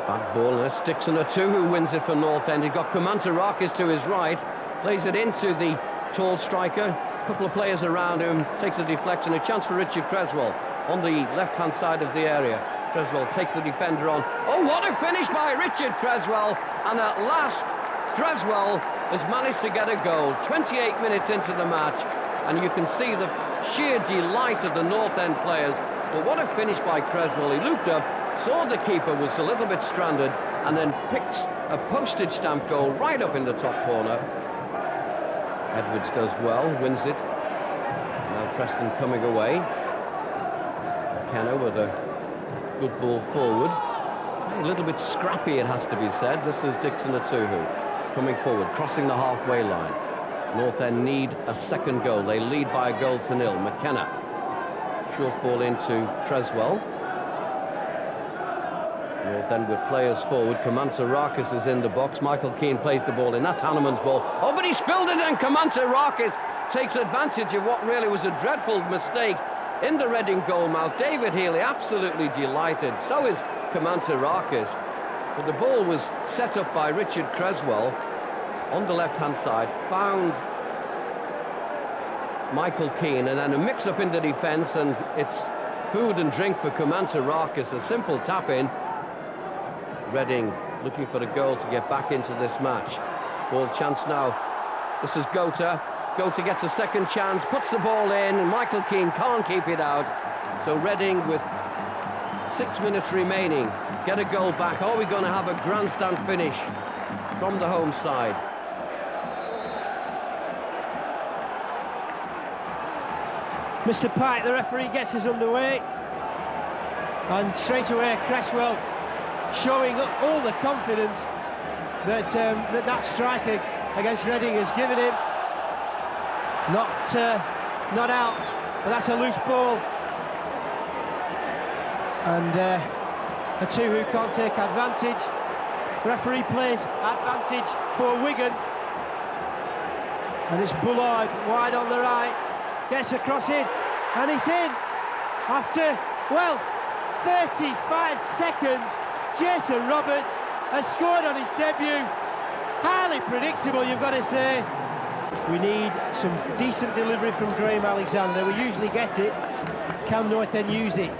Bad ball, and it's Dixon Atu who wins it for North End. He got Kamantarakis to his right, plays it into the tall striker. A couple of players around him, takes a deflection, a chance for Richard Creswell on the left-hand side of the area. Creswell takes the defender on. Oh, what a finish by Richard Creswell! And at last, Creswell has managed to get a goal. 28 minutes into the match, and you can see the sheer delight of the North End players. But what a finish by Creswell. He looked up, saw the keeper was a little bit stranded, and then picks a postage stamp goal right up in the top corner. Edwards does well, wins it. Now Preston coming away. McKenna with a good ball forward. A little bit scrappy, it has to be said. This is Dixon Atuhu coming forward, crossing the halfway line. North End need a second goal. They lead by 1-0. McKenna. Short ball into Creswell. North End with players forward. Kamantarakis is in the box. Michael Keane plays the ball in. That's Hanneman's ball. Oh, but he spilled it, and Kamantarakis takes advantage of what really was a dreadful mistake in the Reading goal mouth. David Healy absolutely delighted. So is Kamantarakis. But the ball was set up by Richard Creswell on the left-hand side. Found Michael Keane, and then a mix-up in the defence, and it's food and drink for Kamantarakis. A simple tap-in. Reading looking for a goal to get back into this match. Ball chance now. This is Gota. Gota gets a second chance, puts the ball in, and Michael Keane can't keep it out. So Reading, with 6 minutes remaining, get a goal back. Are we going to have a grandstand finish from the home side? Mr. Pike, the referee, gets us underway, and straight away Creswell showing all the confidence that that striker against Reading has given him. Not out, but that's a loose ball, and a two who can't take advantage. Referee plays advantage for Wigan, and it's Bullard wide on the right, gets a cross in, and he's in after, well, 35 seconds. Jason Roberts has scored on his debut. Highly predictable, you've got to say. We need some decent delivery from Graham Alexander. We usually get it. Can North End use it?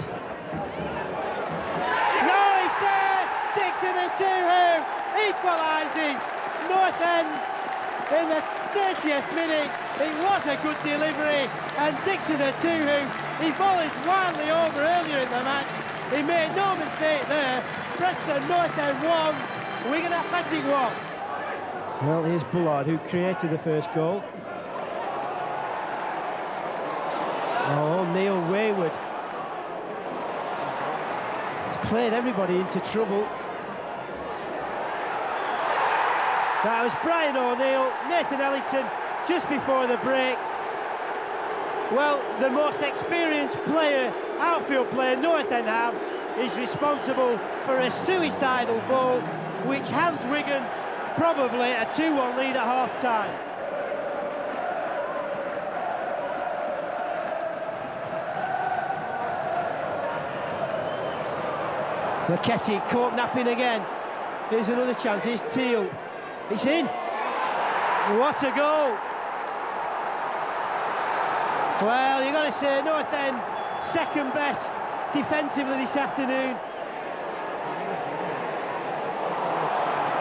No, he's there! Dixon the two-who equalises. North End in the 30th minute. It was a good delivery, and Dixon the two-who, he volleyed wildly over earlier in the match. He made no mistake there. Preston North End 1, Wigan Athletic 1. Well, here's Bullard, who created the first goal. Oh, Neil Wayward. He's played everybody into trouble. That was Brian O'Neill, Nathan Ellington, just before the break. Well, the most experienced player, outfield player North End have, is responsible for a suicidal ball, which hands Wigan probably a 2-1 lead at half-time. Lucketti caught napping again. Here's another chance, here's Teal. It's in. What a goal. Well, you've got to say, North End, second best defensively this afternoon.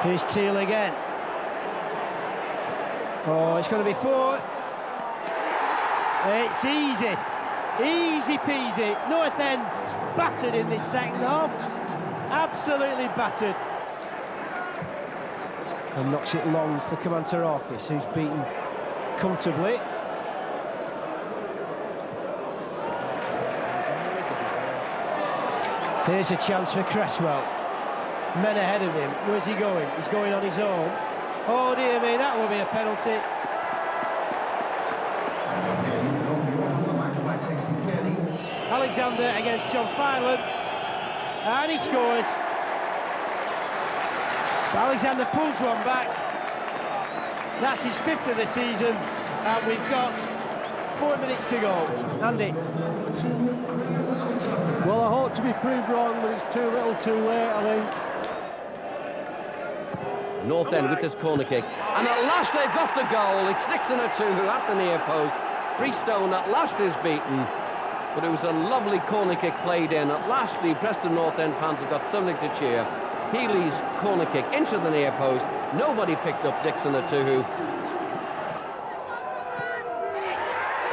Here's Teal again. Oh, it's going to be 4. It's easy. Easy peasy. North End battered in this second half. Absolutely battered. And knocks it long for Kamantarakis, who's beaten comfortably. Here's a chance for Creswell. Men ahead of him. Where's he going? He's going on his own. Oh dear me, that will be a penalty. Alexander against John Fineland, and he scores. Alexander pulls one back. That's his 5th of the season, and we've got 4 minutes to go. Andy. Well, I hope to be proved wrong, but it's too little too late, I think. North End with this corner kick, and at last they've got the goal. It's Dixon a two-who at the near post. Freestone at last is beaten, but it was a lovely corner kick played in. At last the Preston North End fans have got something to cheer. Healy's corner kick into the near post. Nobody picked up Dixon a two-who.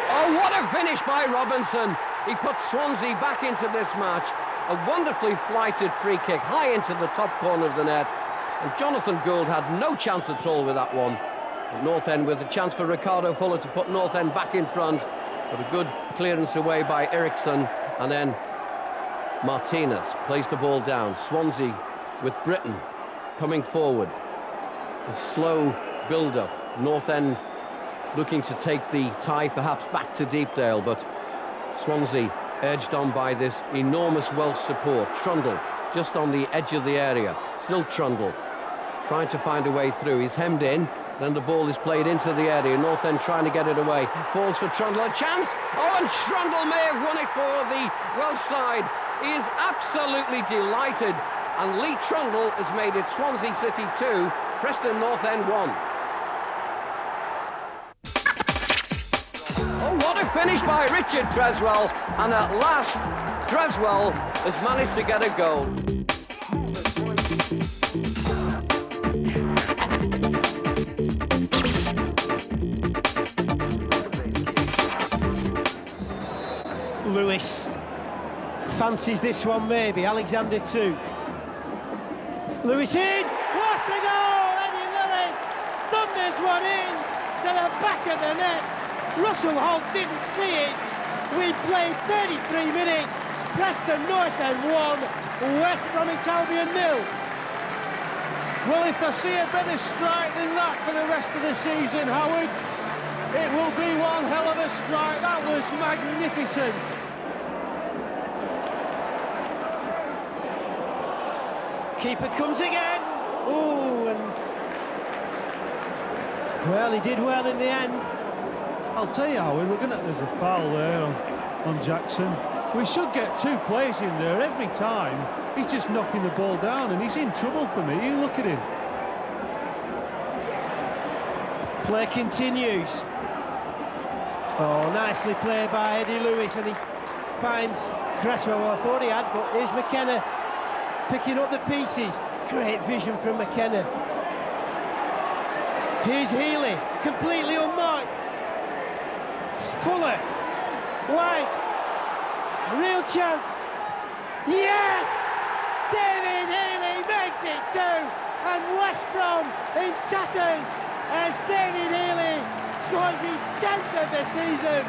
Oh, what a finish by Robinson. He put Swansea back into this match. A wonderfully flighted free kick high into the top corner of the net. And Jonathan Gould had no chance at all with that one. But North End with a chance for Ricardo Fuller to put North End back in front. But a good clearance away by Eriksson. And then Martinez plays the ball down. Swansea with Britton coming forward. A slow build-up. North End looking to take the tie perhaps back to Deepdale, but Swansea edged on by this enormous Welsh support. Trundle just on the edge of the area. Still Trundle trying to find a way through. He's hemmed in. Then the ball is played into the area. North End trying to get it away. Falls for Trundle. A chance. Oh, and Trundle may have won it for the Welsh side. He is absolutely delighted. And Lee Trundle has made it Swansea City 2, Preston North End 1. Oh, what a finish by Richard Creswell. And at last, Creswell has managed to get a goal. Lewis fancies this one maybe. Alexander too. Lewis in. What a goal! Eddie Lewis thunders one in to the back of the net. Russell Holt didn't see it. We played 33 minutes. Preston North End 1, West Bromwich Albion 0. Well, if I see a better strike than that for the rest of the season, Howard, it will be one hell of a strike. That was magnificent. Keeper comes again. Ooh, and well, he did well in the end. I'll tell you, Howard, there's a foul there on Jackson. We should get 2 players in there every time. He's just knocking the ball down, and he's in trouble for me. You look at him. Play continues. Oh, nicely played by Eddie Lewis, and he finds Creswell. Well, I thought he had, but here's McKenna picking up the pieces. Great vision from McKenna. Here's Healy, completely unmarked. It's Fuller, wide, real chance. Yes! David Healy makes it 2, and West Brom in tatters as David Healy scores his 10th of the season.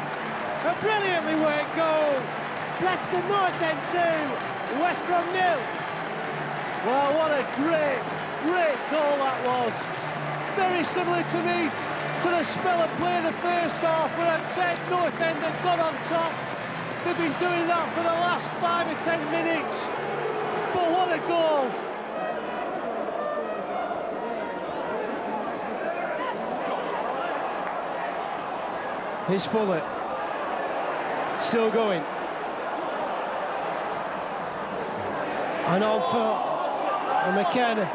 A brilliantly worked goal. Preston North End 2, West Brom 0. Well, what a great goal that was. Very similar to me, to the spell of play the first half, where I've said North End had got on top. They've been doing that for the last 5 or 10 minutes. But what a goal. Here's Fuller. Still going. And on for McKenna.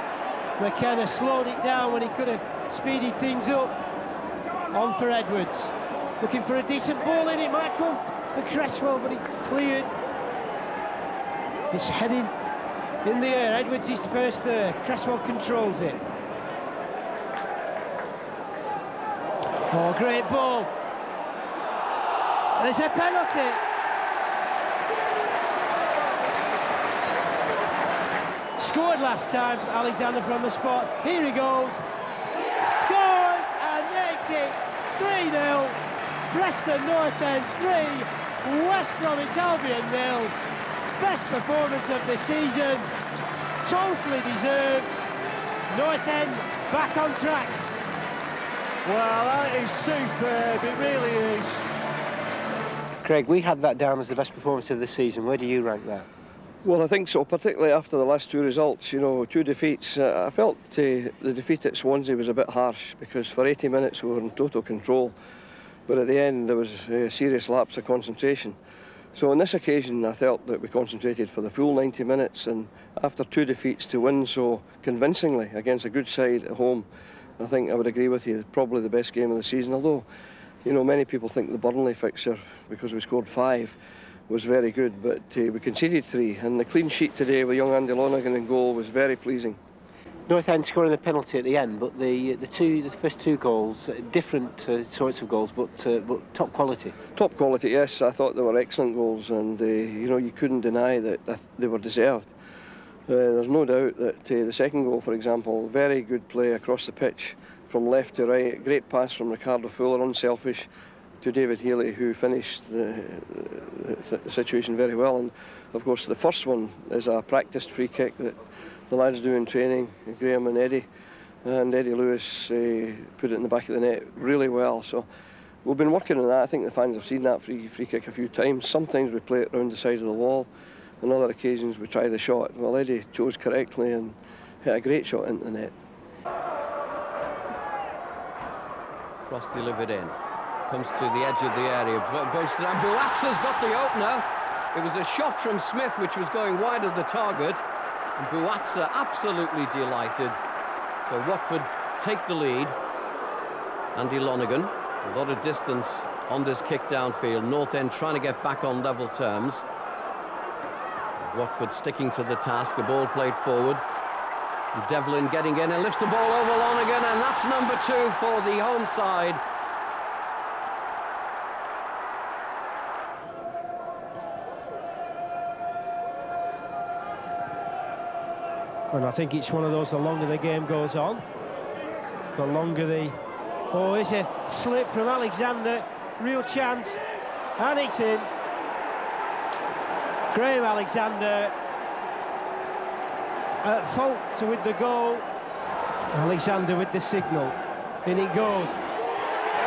McKenna slowed it down when he could have speeded things up. On for Edwards. Looking for a decent ball in. It might come for Creswell, but it's cleared. It's heading in the air. Edwards is first there. Creswell controls it. Oh, great ball. There's a penalty. Scored last time, Alexander from the spot. Here he goes. Scores and makes it 3-0. Preston North End 3, West Bromwich Albion 0. Best performance of the season. Totally deserved. North End back on track. Well, that is superb, it really is. Craig, we had that down as the best performance of the season. Where do you rank that? Well, I think so, particularly after the last 2 results, 2 defeats. I felt the defeat at Swansea was a bit harsh because for 80 minutes we were in total control, but at the end there was a serious lapse of concentration. So on this occasion I felt that we concentrated for the full 90 minutes, and after 2 defeats to win so convincingly against a good side at home, I think I would agree with you, probably the best game of the season, although many people think the Burnley fixture, because we scored 5, was very good, but we conceded 3, and the clean sheet today with young Andy Lonergan in goal was very pleasing. North End scoring the penalty at the end, but the first 2 goals, different sorts of goals, but top quality. Top quality, yes. I thought they were excellent goals, and you couldn't deny that they were deserved. There's no doubt that the second goal, for example, very good play across the pitch from left to right, great pass from Ricardo Fuller, unselfish, to David Healy, who finished the situation very well. And of course the first one is a practiced free kick that the lads do in training, Graham and Eddie, and Eddie Lewis put it in the back of the net really well. So we've been working on that. I think the fans have seen that free kick a few times. Sometimes we play it round the side of the wall. On other occasions we try the shot. Well, Eddie chose correctly and hit a great shot into the net. Cross delivered in. Comes to the edge of the area. Boasted, and Buatsa's got the opener. It was a shot from Smith which was going wide of the target. And Buatsa absolutely delighted. So Watford take the lead. Andy Lonergan, a lot of distance on this kick downfield. North End trying to get back on level terms. Watford sticking to the task. The ball played forward. And Devlin getting in and lifts the ball over Lonergan, and that's number 2 for the home side. And I think it's one of those, the longer the game goes on, the longer the... Oh, it's a slip from Alexander, real chance, and it's in. Graham Alexander at fault with the goal. Alexander with the signal, in it goes.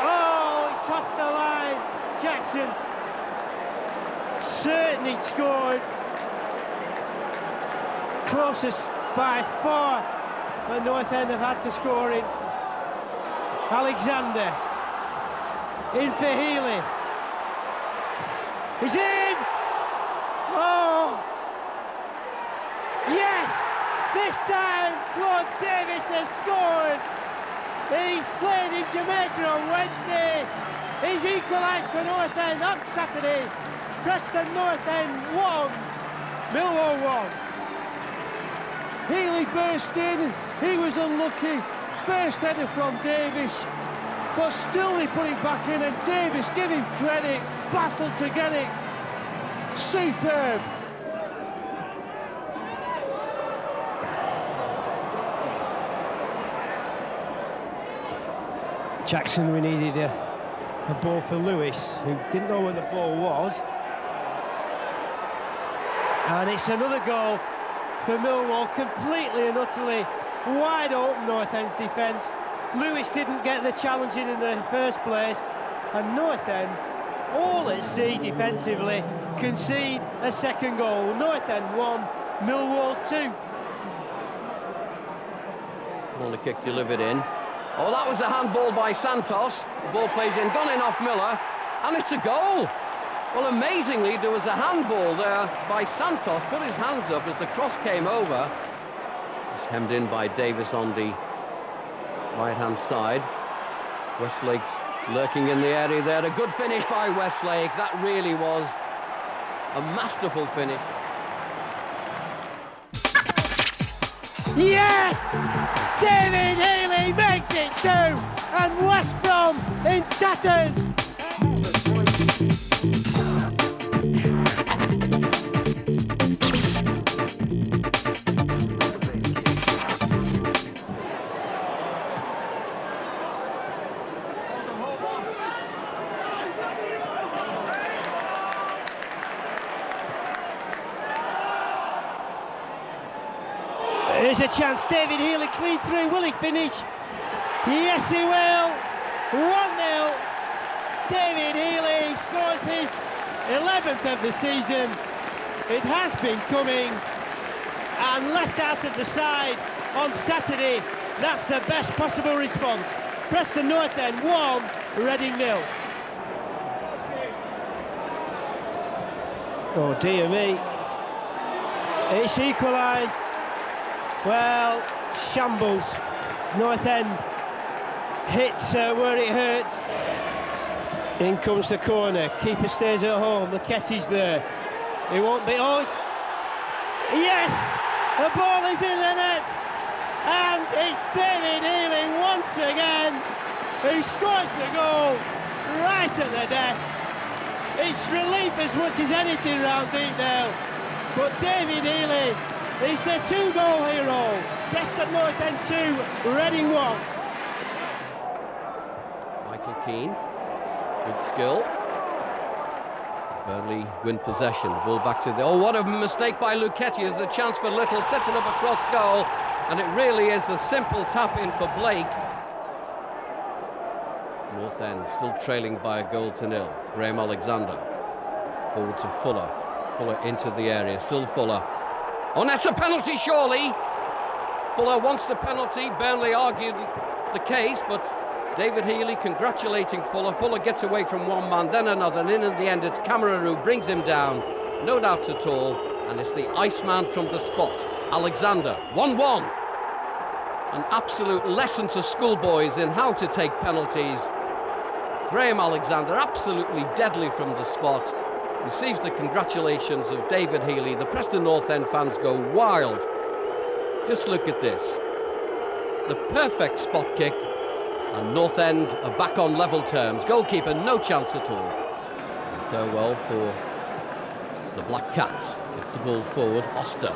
Oh, it's off the line. Jackson certainly scored. Closest by far that North End have had to score in. Alexander in for Healy. He's in! Oh! Yes! This time Claude Davis has scored. He's played in Jamaica on Wednesday. He's equalised for North End on Saturday. Preston North End 1, Millwall 1. Healy burst in, he was unlucky. First header from Davis, but still he put it back in, and Davis, give him credit, battled to get it. Superb. Jackson, we needed a ball for Lewis, who didn't know where the ball was. And it's another goal for Millwall, completely and utterly wide open North End's defence. Lewis didn't get the challenge in the first place, and North End, all at sea defensively, concede a second goal. North End 1, Millwall 2. Corner kick delivered in. Oh, that was a handball by Santos. The ball plays in, gone in off Miller, and it's a goal. Well, amazingly, there was a handball there by Santos, put his hands up as the cross came over. It's hemmed in by Davis on the right-hand side. Westlake's lurking in the area there. A good finish by Westlake. That really was a masterful finish. Yes! David Healy makes it 2, and West Brom in tatters. Here's a chance, David Healy clean through, will he finish? Yes he will, 1-0. David Healy scores his 11th of the season. It has been coming, and left out of the side on Saturday. That's the best possible response. Preston North End 1, Reading 0. Oh dear me, it's equalised. Well, shambles. North End hits where it hurts. In comes the corner. Keeper stays at home. Lucketti's there. He won't be. Oh, yes! The ball is in the net. And it's David Healy once again who scores the goal right at the death. It's relief as much as anything round Deepdale. But David Healy is the 2-goal hero. Preston North End 2, Reading 1. Michael Keane with skill. Burnley win possession. Ball back to the... Oh, what a mistake by Lucketti. There's a chance for Little. Sets it up across goal. and it really is a simple tap-in for Blake. North End still trailing by a goal to nil. Graham Alexander forward to Fuller. Fuller into the area, still Fuller. Oh, and that's a penalty, surely. Fuller wants the penalty. Burnley argued the case, but David Healy congratulating Fuller. Fuller gets away from one man, then another, and in the end it's Camera who brings him down. No doubts at all, and it's the Iceman from the spot. Alexander, 1-1. An absolute lesson to schoolboys in how to take penalties. Graham Alexander, absolutely deadly from the spot, receives the congratulations of David Healy. The Preston North End fans go wild. Just look at this. The perfect spot kick, and North End are back on level terms. Goalkeeper, no chance at all. Farewell for the Black Cats. Gets the ball forward. Oster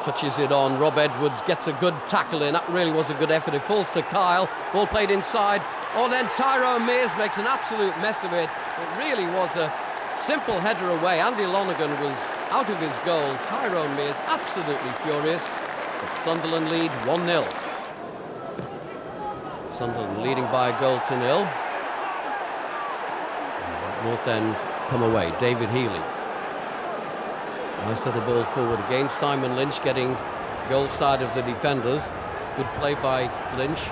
touches it on. Rob Edwards gets a good tackle in. That really was a good effort. It falls to Kyle. Ball played inside. Oh, then Tyrone Mears makes an absolute mess of it. It really was a simple header away. Andy Lonergan was out of his goal. Tyrone Mears absolutely furious. But Sunderland lead 1-0. Sunderland leading by a goal to nil. North End come away. David Healy. Nice little ball forward again. Simon Lynch getting goal side of the defenders. Good play by Lynch.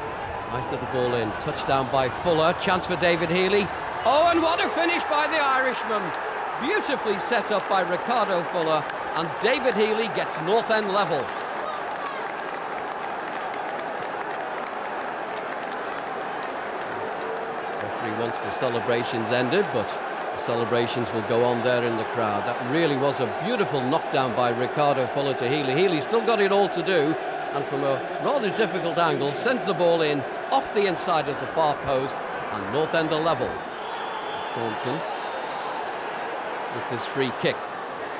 Nice little ball in. Touchdown by Fuller. Chance for David Healy. Oh, and what a finish by the Irishman. Beautifully set up by Ricardo Fuller. And David Healy gets North End level. Referee wants the celebrations ended, but the celebrations will go on there in the crowd. That really was a beautiful knockdown by Ricardo Fuller to Healy. Healy still got it all to do, and from a rather difficult angle sends the ball in off the inside of the far post, and North End are level. Thornton with this free kick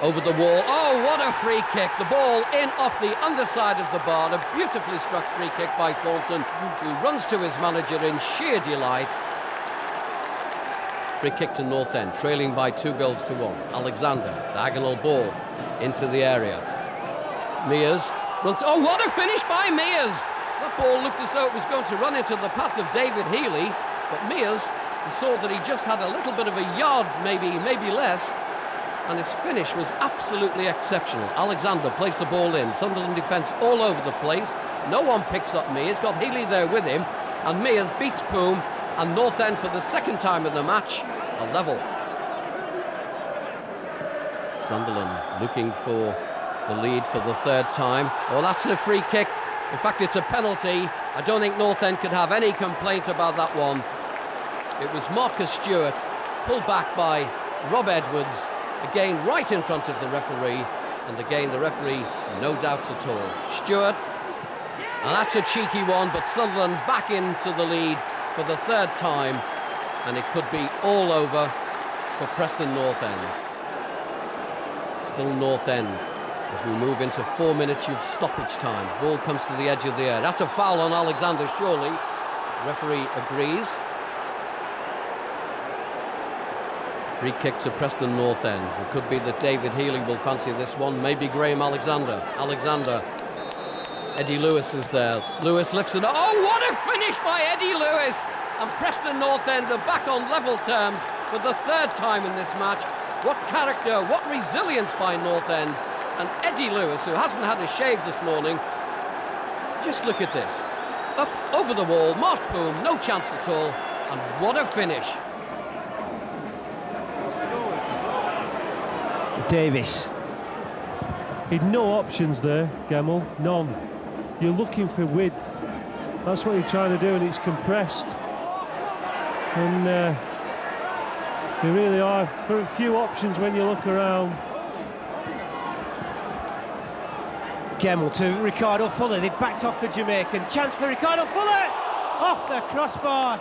over the wall. Oh, what a free kick. The ball in off the underside of the bar. A beautifully struck free kick by Thornton, who runs to his manager in sheer delight. Free kick to North End, trailing by 2-1. Alexander, diagonal ball into the area. Mears runs. Oh, what a finish by Mears! That ball looked as though it was going to run into the path of David Healy, but Mears saw that he just had a little bit of a yard, maybe less, and his finish was absolutely exceptional. Alexander placed the ball in. Sunderland defence all over the place. No one picks up Mears. Got Healy there with him, and Mears beats Poom. And North End, for the second time in the match, are level. Sunderland looking for the lead for the third time. Oh, that's a free kick. In fact, it's a penalty. I don't think North End could have any complaint about that one. It was Marcus Stewart, pulled back by Rob Edwards, again right in front of the referee, and again the referee, no doubts at all. Stewart, and that's a cheeky one, but Sunderland back into the lead for the third time, and it could be all over for Preston North End. Still North End as we move into 4 minutes of stoppage time. Ball comes to the edge of the area. That's a foul on Alexander, surely. Referee agrees. Free kick to Preston North End. It could be that David Healy will fancy this one. Maybe Graham Alexander. Alexander. Eddie Lewis is there. Lewis lifts it. Oh, what a finish by Eddie Lewis! And Preston North End are back on level terms for the third time in this match. What character, what resilience by North End. And Eddie Lewis, who hasn't had a shave this morning, just look at this. Up over the wall, Mark Poom, no chance at all. And what a finish. Davis. He'd no options there, Gemmell, none. You're looking for width. That's what you're trying to do, and it's compressed. And you really are for a few options when you look around. Gemmell to Ricardo Fuller. They've backed off the Jamaican. Chance for Ricardo Fuller! Off the crossbar.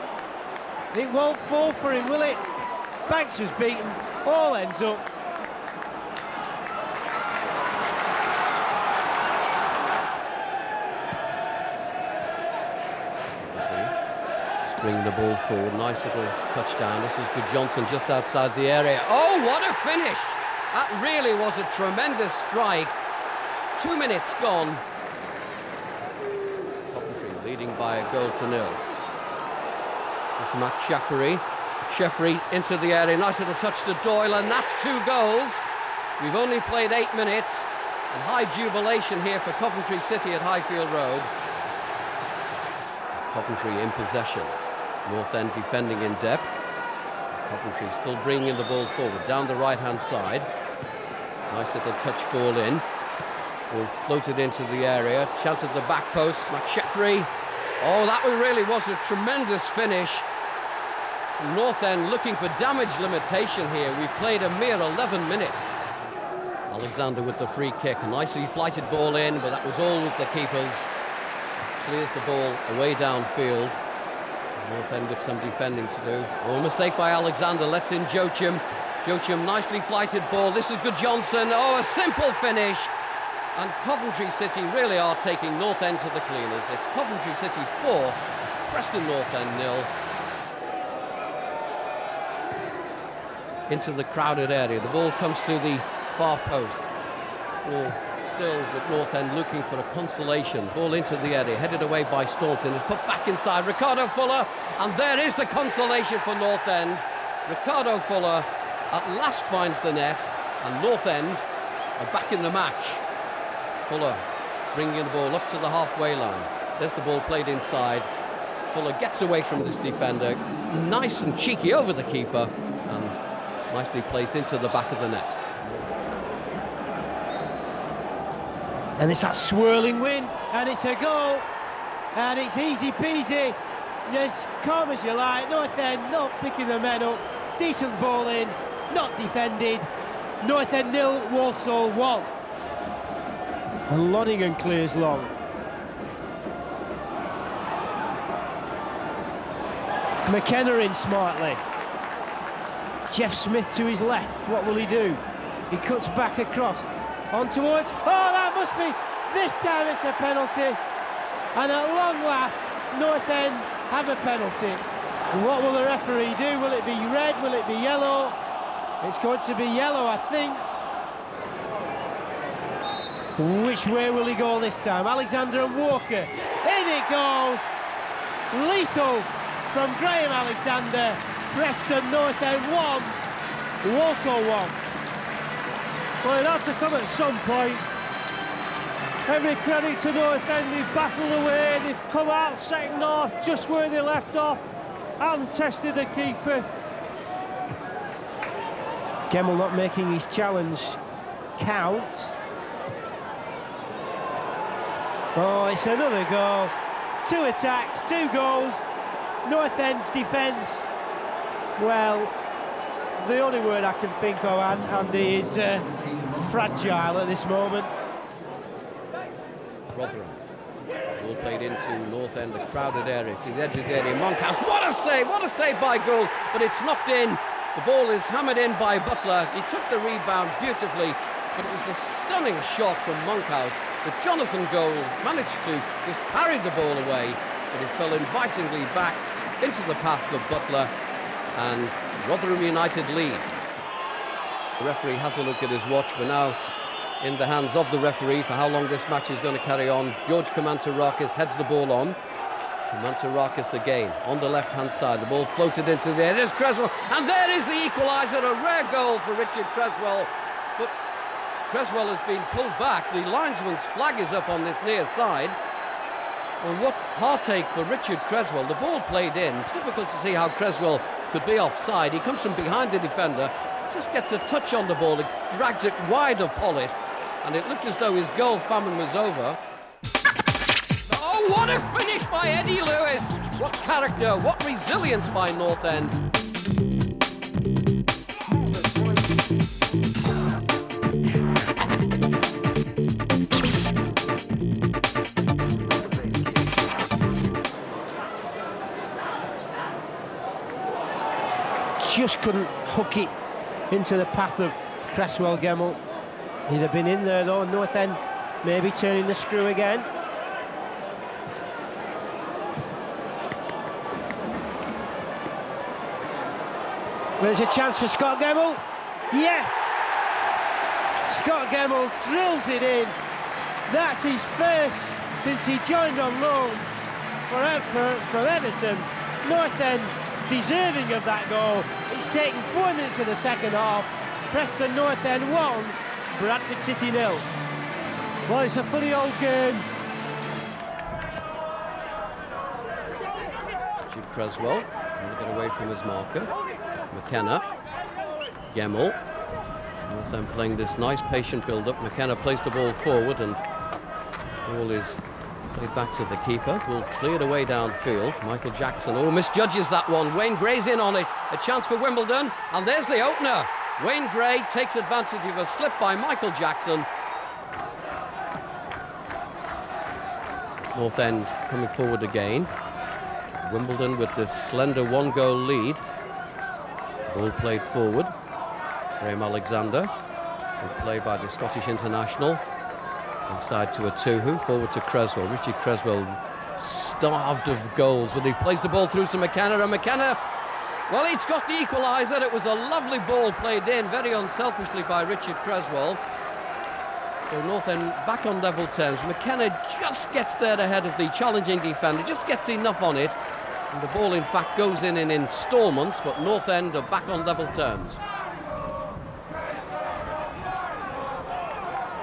It won't fall for him, will it? Banks was beaten. All ends up. Bring the ball forward, nice little touchdown. This is Good Johnson just outside the area. Oh, what a finish! That really was a tremendous strike. 2 minutes gone. leading by 1-0. This is McSheffrey. Sheffrey into the area, nice little touch to Doyle, and that's 2 goals. We've only played 8 minutes, and high jubilation here for Coventry City at Highfield Road. Coventry in possession. North End defending in depth. Coventry still bringing the ball forward down the right-hand side. Nice little touch ball in. Ball floated into the area. Chance at the back post. McSheffrey. Oh, that really was a tremendous finish. North End looking for damage limitation here. We played a mere 11 minutes. Alexander with the free kick. A nicely flighted ball in, but that was always the keeper's. Clears the ball away downfield. North End with some defending to do. Oh, a mistake by Alexander. Lets in Joachim. Joachim, nicely flighted ball. This is good Johnson. Oh, a simple finish. And Coventry City really are taking North End to the cleaners. It's Coventry City 4, Preston North End 0. Into the crowded area. The ball comes to the far post. Ball still with North End looking for a consolation. Ball into the area, headed away by Staunton. It's put back inside. Ricardo Fuller, and there is the consolation for North End. Ricardo Fuller at last finds the net, and North End are back in the match. Fuller bringing the ball up to the halfway line. There's the ball played inside. Fuller gets away from this defender, nice and cheeky over the keeper, and nicely placed into the back of the net. And it's that swirling wind, and it's a goal, and it's easy peasy, as calm as you like. North End not picking the men up, decent ball in, not defended. North End 0, Walsall 1. And Loningan clears long. McKenna in smartly. Jeff Smith to his left, what will he do? He cuts back across. On towards, oh, that must be, this time it's a penalty. And at long last, North End have a penalty. And what will the referee do? Will it be red? Will it be yellow? It's going to be yellow, I think. Which way will he go this time? Alexander and Walker. In it goes. Lethal from Graham Alexander. Preston North End 1, Walsall 1. Well, it had to come at some point. Every credit to North End, they've battled away, they've come out second half just where they left off and tested the keeper. Gemmell not making his challenge count. Oh, it's another goal. 2 attacks, 2 goals. North End's defence, well, the only word I can think of, Andy, is fragile at this moment. Rotherham. Ball played into North End, the crowded area, to the edge of the area. Monkhouse, what a save by Gould, but it's knocked in. The ball is hammered in by Butler. He took the rebound beautifully, but it was a stunning shot from Monkhouse. But Jonathan Gould managed to just parry the ball away, but it fell invitingly back into the path of Butler, and Rotherham United lead. The referee has a look at his watch. We're now in the hands of the referee for how long this match is going to carry on. George Kamantarakis heads the ball on. Kamantarakis again on the left-hand side. The ball floated into the air. There's Creswell, and there is the equaliser. A rare goal for Richard Creswell, but Creswell has been pulled back. The linesman's flag is up on this near side. And what heartache for Richard Creswell. The ball played in. It's difficult to see how Creswell could be offside. He comes from behind the defender, just gets a touch on the ball, it drags it wide of Pollitt, and it looked as though his goal famine was over. Oh, what a finish by Eddie Lewis! What character, what resilience by North End. Just couldn't hook it into the path of Cresswell Gemmell. He'd have been in there though. North End maybe turning the screw again. There's a chance for Scott Gemmell. Yeah! Scott Gemmell drills it in. That's his first since he joined on loan. for Everton. North End deserving of that goal. It's taken 4 minutes of the second half. Preston North End 1, Bradford City 0. Well, it's a funny old game. Richard Creswell trying to get away from his marker. McKenna, Gemmell. North End playing this nice patient build-up. McKenna plays the ball forward and ball is played back to the keeper. Ball cleared away downfield. Michael Jackson, misjudges that one. Wayne Gray's in on it. A chance for Wimbledon, and there's the opener. Wayne Gray takes advantage of a slip by Michael Jackson. North End coming forward again. Wimbledon with this slender 1-goal lead. Ball played forward. Graham Alexander. Good play by the Scottish international. Inside to a Tuhu, forward to Creswell. Richie Creswell starved of goals, but he plays the ball through to McKenna, and McKenna, well, it's got the equaliser. It was a lovely ball played in, very unselfishly by Richard Creswell. So North End back on level terms. McKenna just gets there ahead of the challenging defender, just gets enough on it, and the ball in fact goes in instalments, but North End are back on level terms.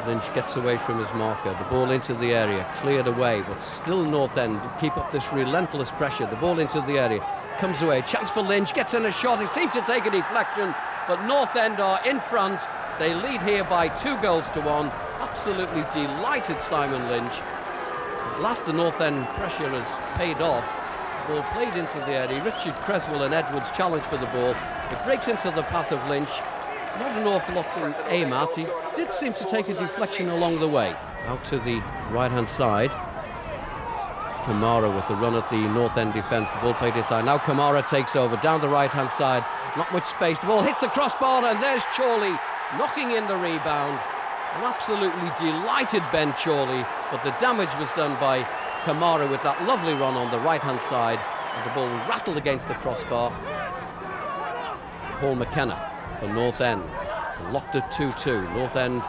Lynch gets away from his marker, the ball into the area, cleared away, but still North End keep up this relentless pressure. The ball into the area, comes away, chance for Lynch, gets in a shot, it seemed to take a deflection, but North End are in front. They lead here by 2-1. Absolutely delighted Simon Lynch. At last the North End pressure has paid off. The ball played into the area, Richard Creswell and Edwards challenge for the ball. It breaks into the path of Lynch. Not an awful lot to aim at. He did seem to take a deflection along the way. Out to the right-hand side. Kamara with the run at the North End defence. The ball played inside. Now Kamara takes over down the right-hand side. Not much space. The ball hits the crossbar, and there's Chorley knocking in the rebound. An absolutely delighted Ben Chorley, but the damage was done by Kamara with that lovely run on the right-hand side, and the ball rattled against the crossbar. Paul McKenna for North End, locked at 2-2. North End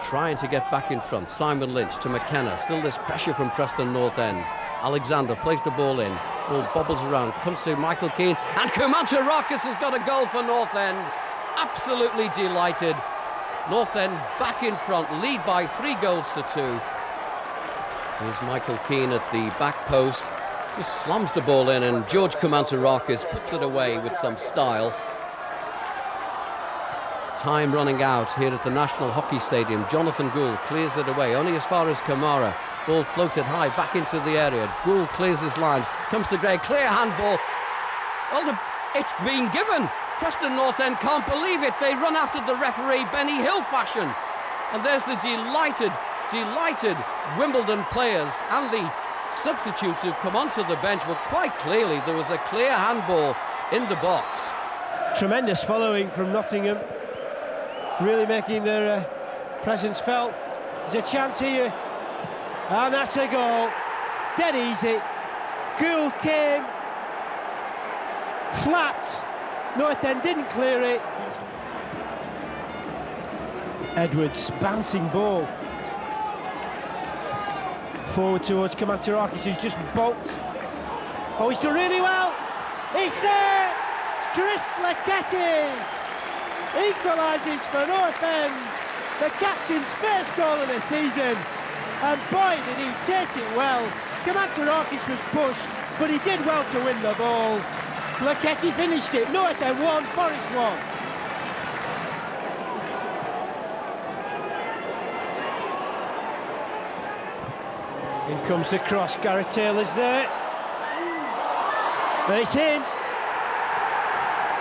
trying to get back in front. Simon Lynch to McKenna, still this pressure from Preston North End. Alexander plays the ball in, ball bobbles around, comes to Michael Keane, and Kumantarakis has got a goal for North End. Absolutely delighted. North End back in front, lead by 3-2. Here's Michael Keane at the back post, just slams the ball in, and George Kumantarakis puts it away with some style. Time running out here at the National Hockey Stadium. Jonathan Gould clears it away, only as far as Kamara. Ball floated high back into the area. Gould clears his lines, comes to Gray, clear handball. Well, it's been given. Preston North End can't believe it. They run after the referee, Benny Hill fashion. And there's the delighted Wimbledon players and the substitutes who've come onto the bench, but quite clearly there was a clear handball in the box. Tremendous following from Nottingham, really making their presence felt. There's a chance here, and that's a goal. Dead easy. Gould came, flapped. North End didn't clear it. Edwards, bouncing ball. Forward towards Kumantarakis, who's just bolted. Oh, he's done really well. It's there! Chris Lucketti equalises for North End. The captain's first goal of the season. And boy, did he take it well. Kumantarakis was pushed, but he did well to win the ball. Lucketti finished it. North End 1, Forest 1. In comes the cross. Gareth Taylor's there. But it's in.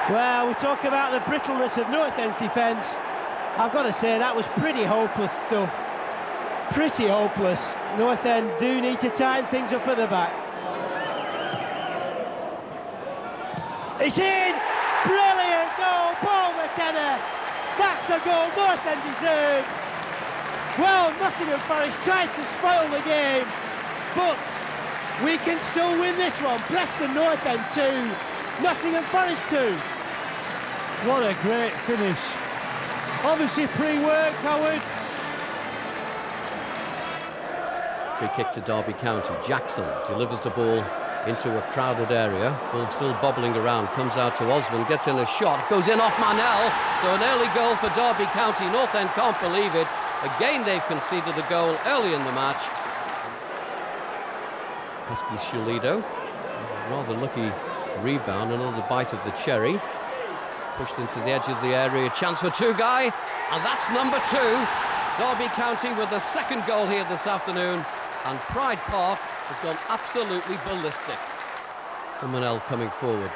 Well, we talk about the brittleness of North End's defence. I've got to say, that was pretty hopeless stuff. Pretty hopeless. North End do need to tighten things up at the back. It's in! Brilliant goal, Paul McKenna. That's the goal North End deserved. Well, Nottingham Forest tried to spoil the game, but we can still win this one. Preston North End 2, Nottingham Forest 2. What a great finish. Obviously pre-worked, Howard. Free kick to Derby County. Jackson delivers the ball into a crowded area. Ball still bobbling around. Comes out to Osman. Gets in a shot. Goes in off Manel. So an early goal for Derby County. North End can't believe it. Again, they've conceded a goal early in the match. Pesky Shalido. Rather lucky rebound. Another bite of the cherry. Pushed into the edge of the area. Chance for Tugay. And that's number 2. Derby County with the second goal here this afternoon. And Pride Park has gone absolutely ballistic. Manel coming forward,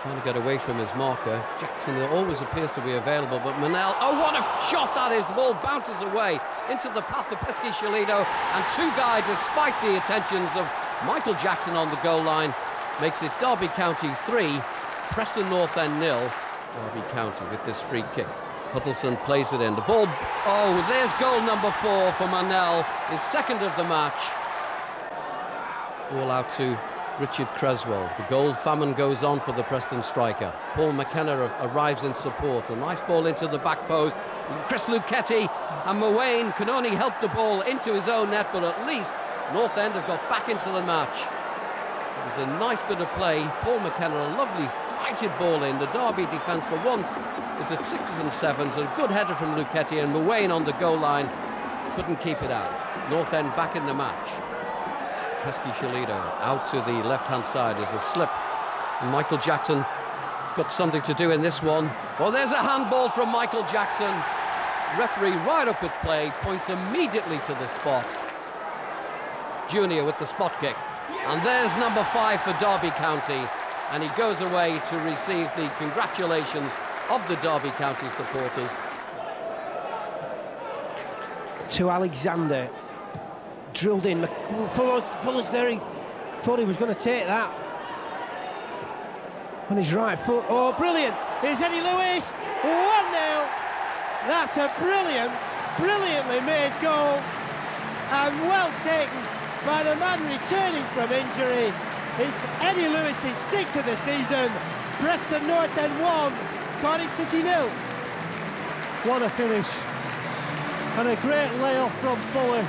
trying to get away from his marker. Jackson always appears to be available, but Manel, oh, what a shot that is! The ball bounces away into the path of Pesky Shalido, and Tugay, despite the attentions of Michael Jackson on the goal line, makes it Derby County 3, Preston North End 0. Derby County with this free kick. Huddleston plays it in. The ball, oh, there's goal number 4 for Manel, his second of the match. Ball out to Richard Creswell. The goal famine goes on for the Preston striker. Paul McKenna arrives in support. A nice ball into the back post. Chris Lucketti and Muane can only help the ball into his own net, but at least North End have got back into the match. It was a nice bit of play. Paul McKenna, a lovely flighted ball in. The Derby defence for once is at 6s and 7s. A good header from Lucketti, and Muane on the goal line couldn't keep it out. North End back in the match. Pesky Shalido out to the left-hand side as a slip. And Michael Jackson got something to do in this one. Well, there's a handball from Michael Jackson. Referee right up at play, points immediately to the spot. Junior with the spot kick. And there's number 5 for Derby County. And he goes away to receive the congratulations of the Derby County supporters. To Alexander. Drilled in. Fuller's there. He thought he was going to take that on his right foot. Oh, brilliant! Here's Eddie Lewis. 1-0. That's a brilliantly made goal, and well taken by the man returning from injury. It's Eddie Lewis's 6th of the season. Preston North End 1, Cardiff City 0. What a finish, and a great layoff from Fuller.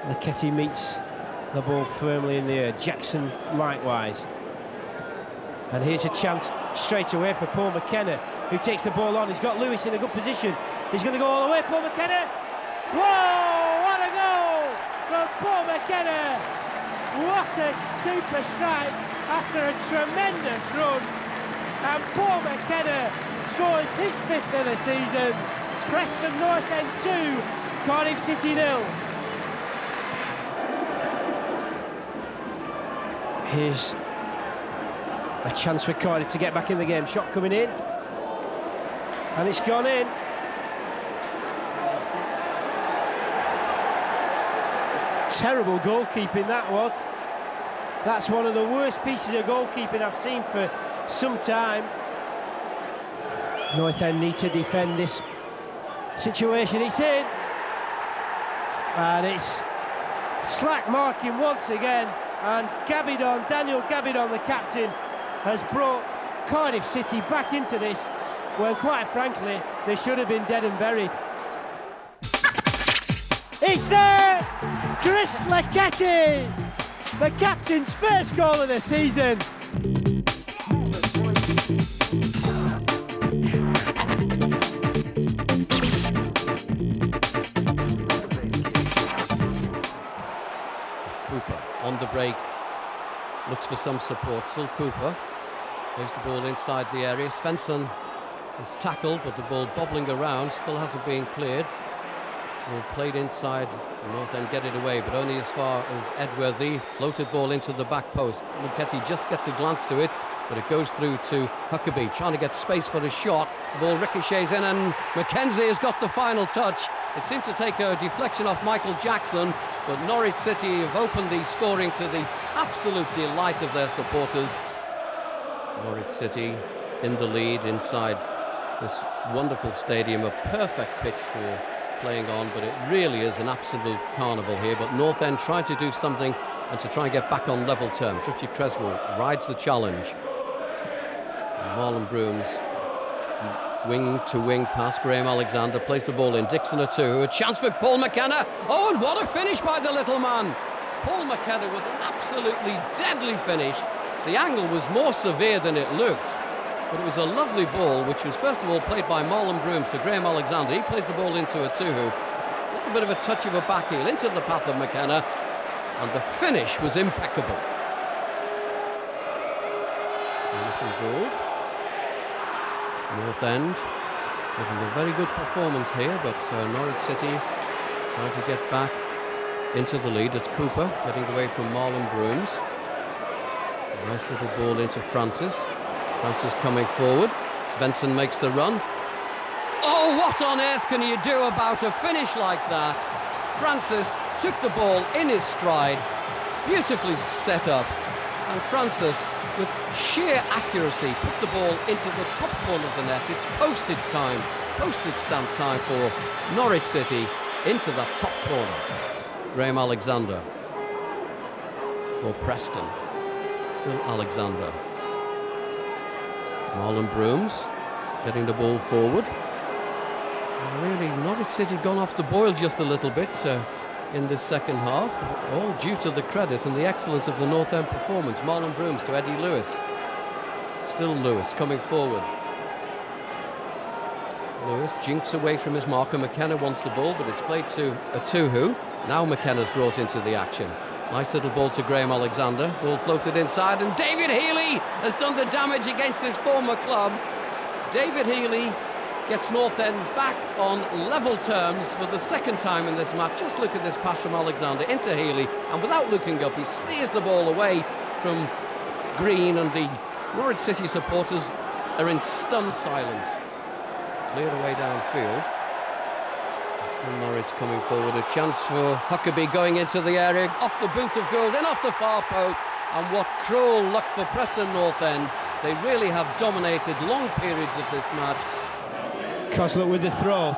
Lucketti meets the ball firmly in the air. Jackson likewise. And here's a chance straight away for Paul McKenna, who takes the ball on. He's got Lewis in a good position. He's going to go all the way. Paul McKenna. Whoa! What a goal from Paul McKenna! What a super strike after a tremendous run. And Paul McKenna scores his 5th of the season. Preston North End 2, Cardiff City 0. Here's a chance for Cardiff to get back in the game. Shot coming in, and it's gone in. Terrible goalkeeping that was. That's one of the worst pieces of goalkeeping I've seen for some time. North End need to defend this situation. It's in, and it's slack marking once again. And Gabidon, Daniel Gabidon, the captain, has brought Cardiff City back into this when, quite frankly, they should have been dead and buried. It's there! Chris Lucketti! The captain's first goal of the season. On the break, looks for some support. Still Cooper plays the ball inside the area. Svensson is tackled, but the ball bobbling around, still hasn't been cleared. Ball played inside. North End get it away, but only as far as Edworthy. Floated ball into the back post. Lucketti just gets a glance to it, but it goes through to Huckabee, trying to get space for the shot. The ball ricochets in, and Mackenzie has got the final touch. It seemed to take a deflection off Michael Jackson, but Norwich City have opened the scoring to the absolute delight of their supporters. Norwich City in the lead inside this wonderful stadium, a perfect pitch for playing on, but it really is an absolute carnival here. But North End tried to do something and to try and get back on level terms. Richie Creswell rides the challenge. And Marlon Brooms, wing to wing pass. Graham Alexander plays the ball in. Dixon a chance for Paul McKenna. Oh, and what a finish by the little man. Paul McKenna with an absolutely deadly finish. The angle was more severe than it looked, but it was a lovely ball, which was first of all played by Marlon Brooms to Graham Alexander. He plays the ball into a two-hoo. A little bit of a touch of a back heel into the path of McKenna, and the finish was impeccable. Jonathan Gould. North End giving a very good performance here, but Norwich City trying to get back into the lead. It's Cooper getting away from Marlon Brooms. A nice little ball into Francis. Francis coming forward. Svensson makes the run. Oh, what on earth can you do about a finish like that? Francis took the ball in his stride, beautifully set up, and Francis, with sheer accuracy, put the ball into the top corner of the net. It's postage stamp time for Norwich City into that top corner. Graham Alexander for Preston. Still Alexander. Marlon Brooms getting the ball forward. And really, Norwich City gone off the boil just a little bit in this second half, all due to the credit and the excellence of the North End performance. Marlon Brooms to Eddie Lewis. Still Lewis coming forward. Lewis jinks away from his marker. McKenna wants the ball, but it's played to a two-hoo. Now McKenna's brought into the action. Nice little ball to Graham Alexander. Ball floated inside, and David Healy has done the damage against his former club. David Healy gets North End back on level terms for the second time in this match. Just look at this pass from Alexander into Healy, and without looking up, he steers the ball away from Green, and the Norwich City supporters are in stunned silence. Cleared away downfield. Still Norwich coming forward. A chance for Huckabee going into the area, off the boot of Gould, in off the far post, and what cruel luck for Preston North End. They really have dominated long periods of this match. Coslow with the throw.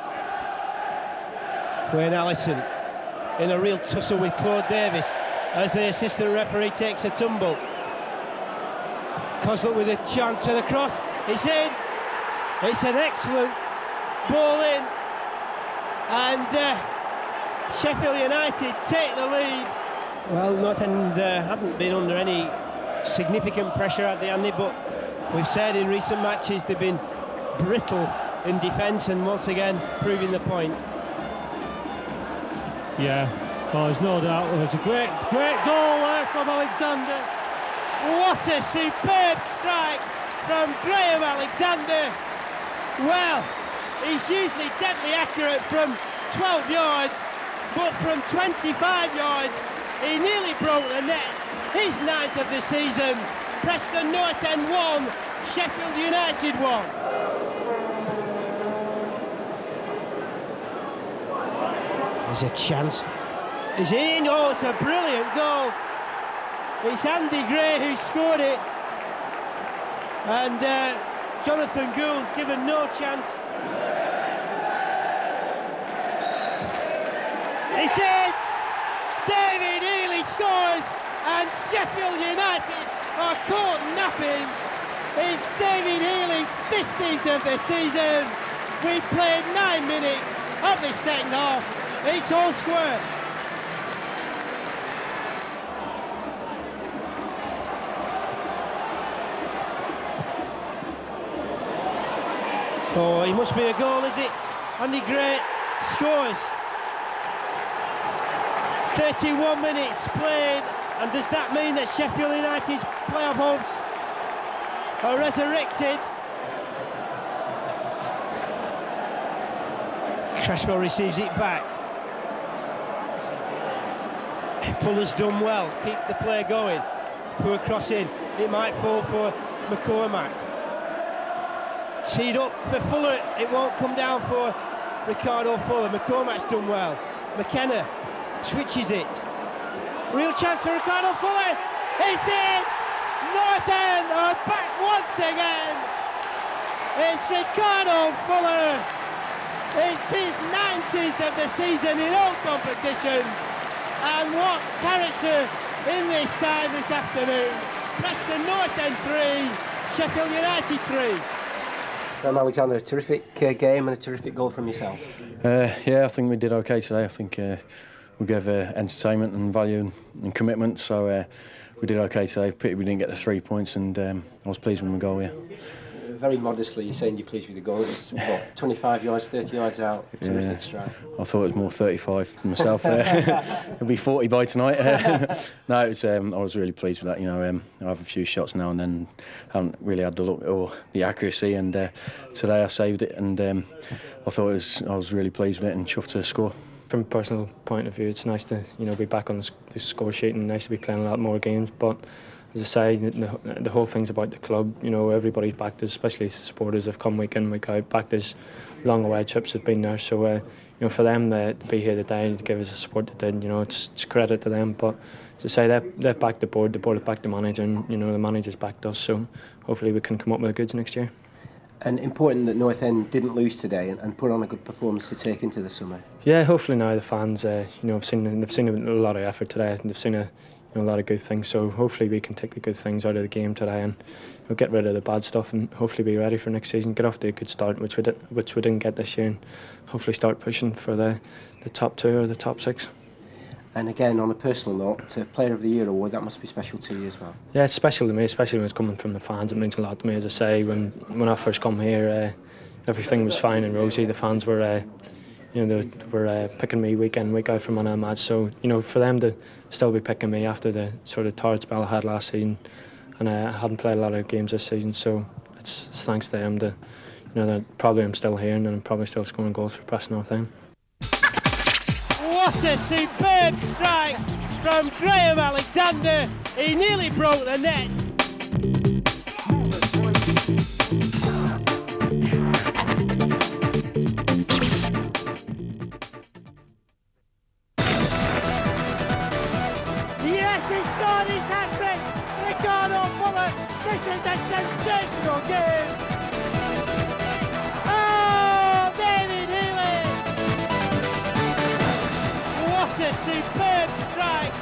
Wayne Allison in a real tussle with Claude Davis as the assistant referee takes a tumble. Coslow with a chance and a cross. It's in. It's an excellent ball in, and Sheffield United take the lead. Well, North End hadn't been under any significant pressure at the Andy, but we've said in recent matches they've been brittle in defence, and once again proving the point. Yeah, oh, there's no doubt. It was a great goal there from Alexander. What a superb strike from Graham Alexander. Well, he's usually deadly accurate from 12 yards, but from 25 yards he nearly broke the net. His 9th of the season. Preston North End 1, Sheffield United 1. There's a chance. It's in. Oh, it's a brilliant goal. It's Andy Gray who scored it, and Jonathan Gould given no chance. It's in. David Healy scores, and Sheffield United are caught napping. It's David Healy's 15th of the season. We played 9 minutes of the second half. It's all square. Oh, it must be a goal, is it? Andy Gray scores. 31 minutes played, and does that mean that Sheffield United's playoff hopes are resurrected? Cresswell receives it back. Fuller's done well, keep the play going. Poor cross in, it might fall for McCormack. Teed up for Fuller, it won't come down for Ricardo Fuller. McCormack's done well. McKenna switches it. Real chance for Ricardo Fuller. It's in! North End are back once again. It's Ricardo Fuller It's his 19th of the season in all competitions. And what character in this side this afternoon. Preston North End 3, Sheffield United 3. Graham Alexander, a terrific game and a terrific goal from yourself. Yeah, I think we did okay today. I think we gave entertainment and value and commitment, so we did okay today. Pity we didn't get the 3 points, and I was pleased with the goal, yeah. Very modestly, you're saying you're pleased with the goal. It's what, 25 yards, 30 yards out, terrific strike. I thought it was more 35 myself. It'll be 40 by tonight. No, it was, I was really pleased with that. You know, I have a few shots now and then, haven't really had the look or the accuracy, and today I saved it, and I thought I was really pleased with it and chuffed to score. From a personal point of view, it's nice to be back on the score sheet and nice to be playing a lot more games, but as I say, the whole thing's about the club. You know, everybody's backed us, especially the supporters have come week in, week out, backed us. Long away trips have been there, so you know, for them to be here today and to give us the support they did, you know, it's credit to them. But as I say, they've backed the board have backed the manager, and you know, the manager's backed us. So hopefully we can come up with the goods next year. And important that North End didn't lose today and put on a good performance to take into the summer. Yeah, hopefully now the fans, you know, they've seen a lot of effort today, and they've seen a lot of good things. So hopefully we can take the good things out of the game today and get rid of the bad stuff, and hopefully be ready for next season. Get off to a good start, which we didn't get this year, and hopefully start pushing for the top 2 or the top 6. And again, on a personal note, Player of the Year award, that must be special to you as well. Yeah, it's special to me, especially when it's coming from the fans. It means a lot to me. As I say, when I first come here, everything was fine and rosy. The fans were you know, they were picking me week in, week out for man of the match. So, you know, for them to still be picking me after the sort of tired spell I had last season, and I hadn't played a lot of games this season, so it's thanks to them that, you know, that probably I'm still here and I'm probably still scoring goals for Preston North End. What a superb strike from Graham Alexander. He nearly broke the net. Yes, he scored his hat-trick! Ricardo Fuller! This is a sensational game! Oh, David Healy! What a superb strike!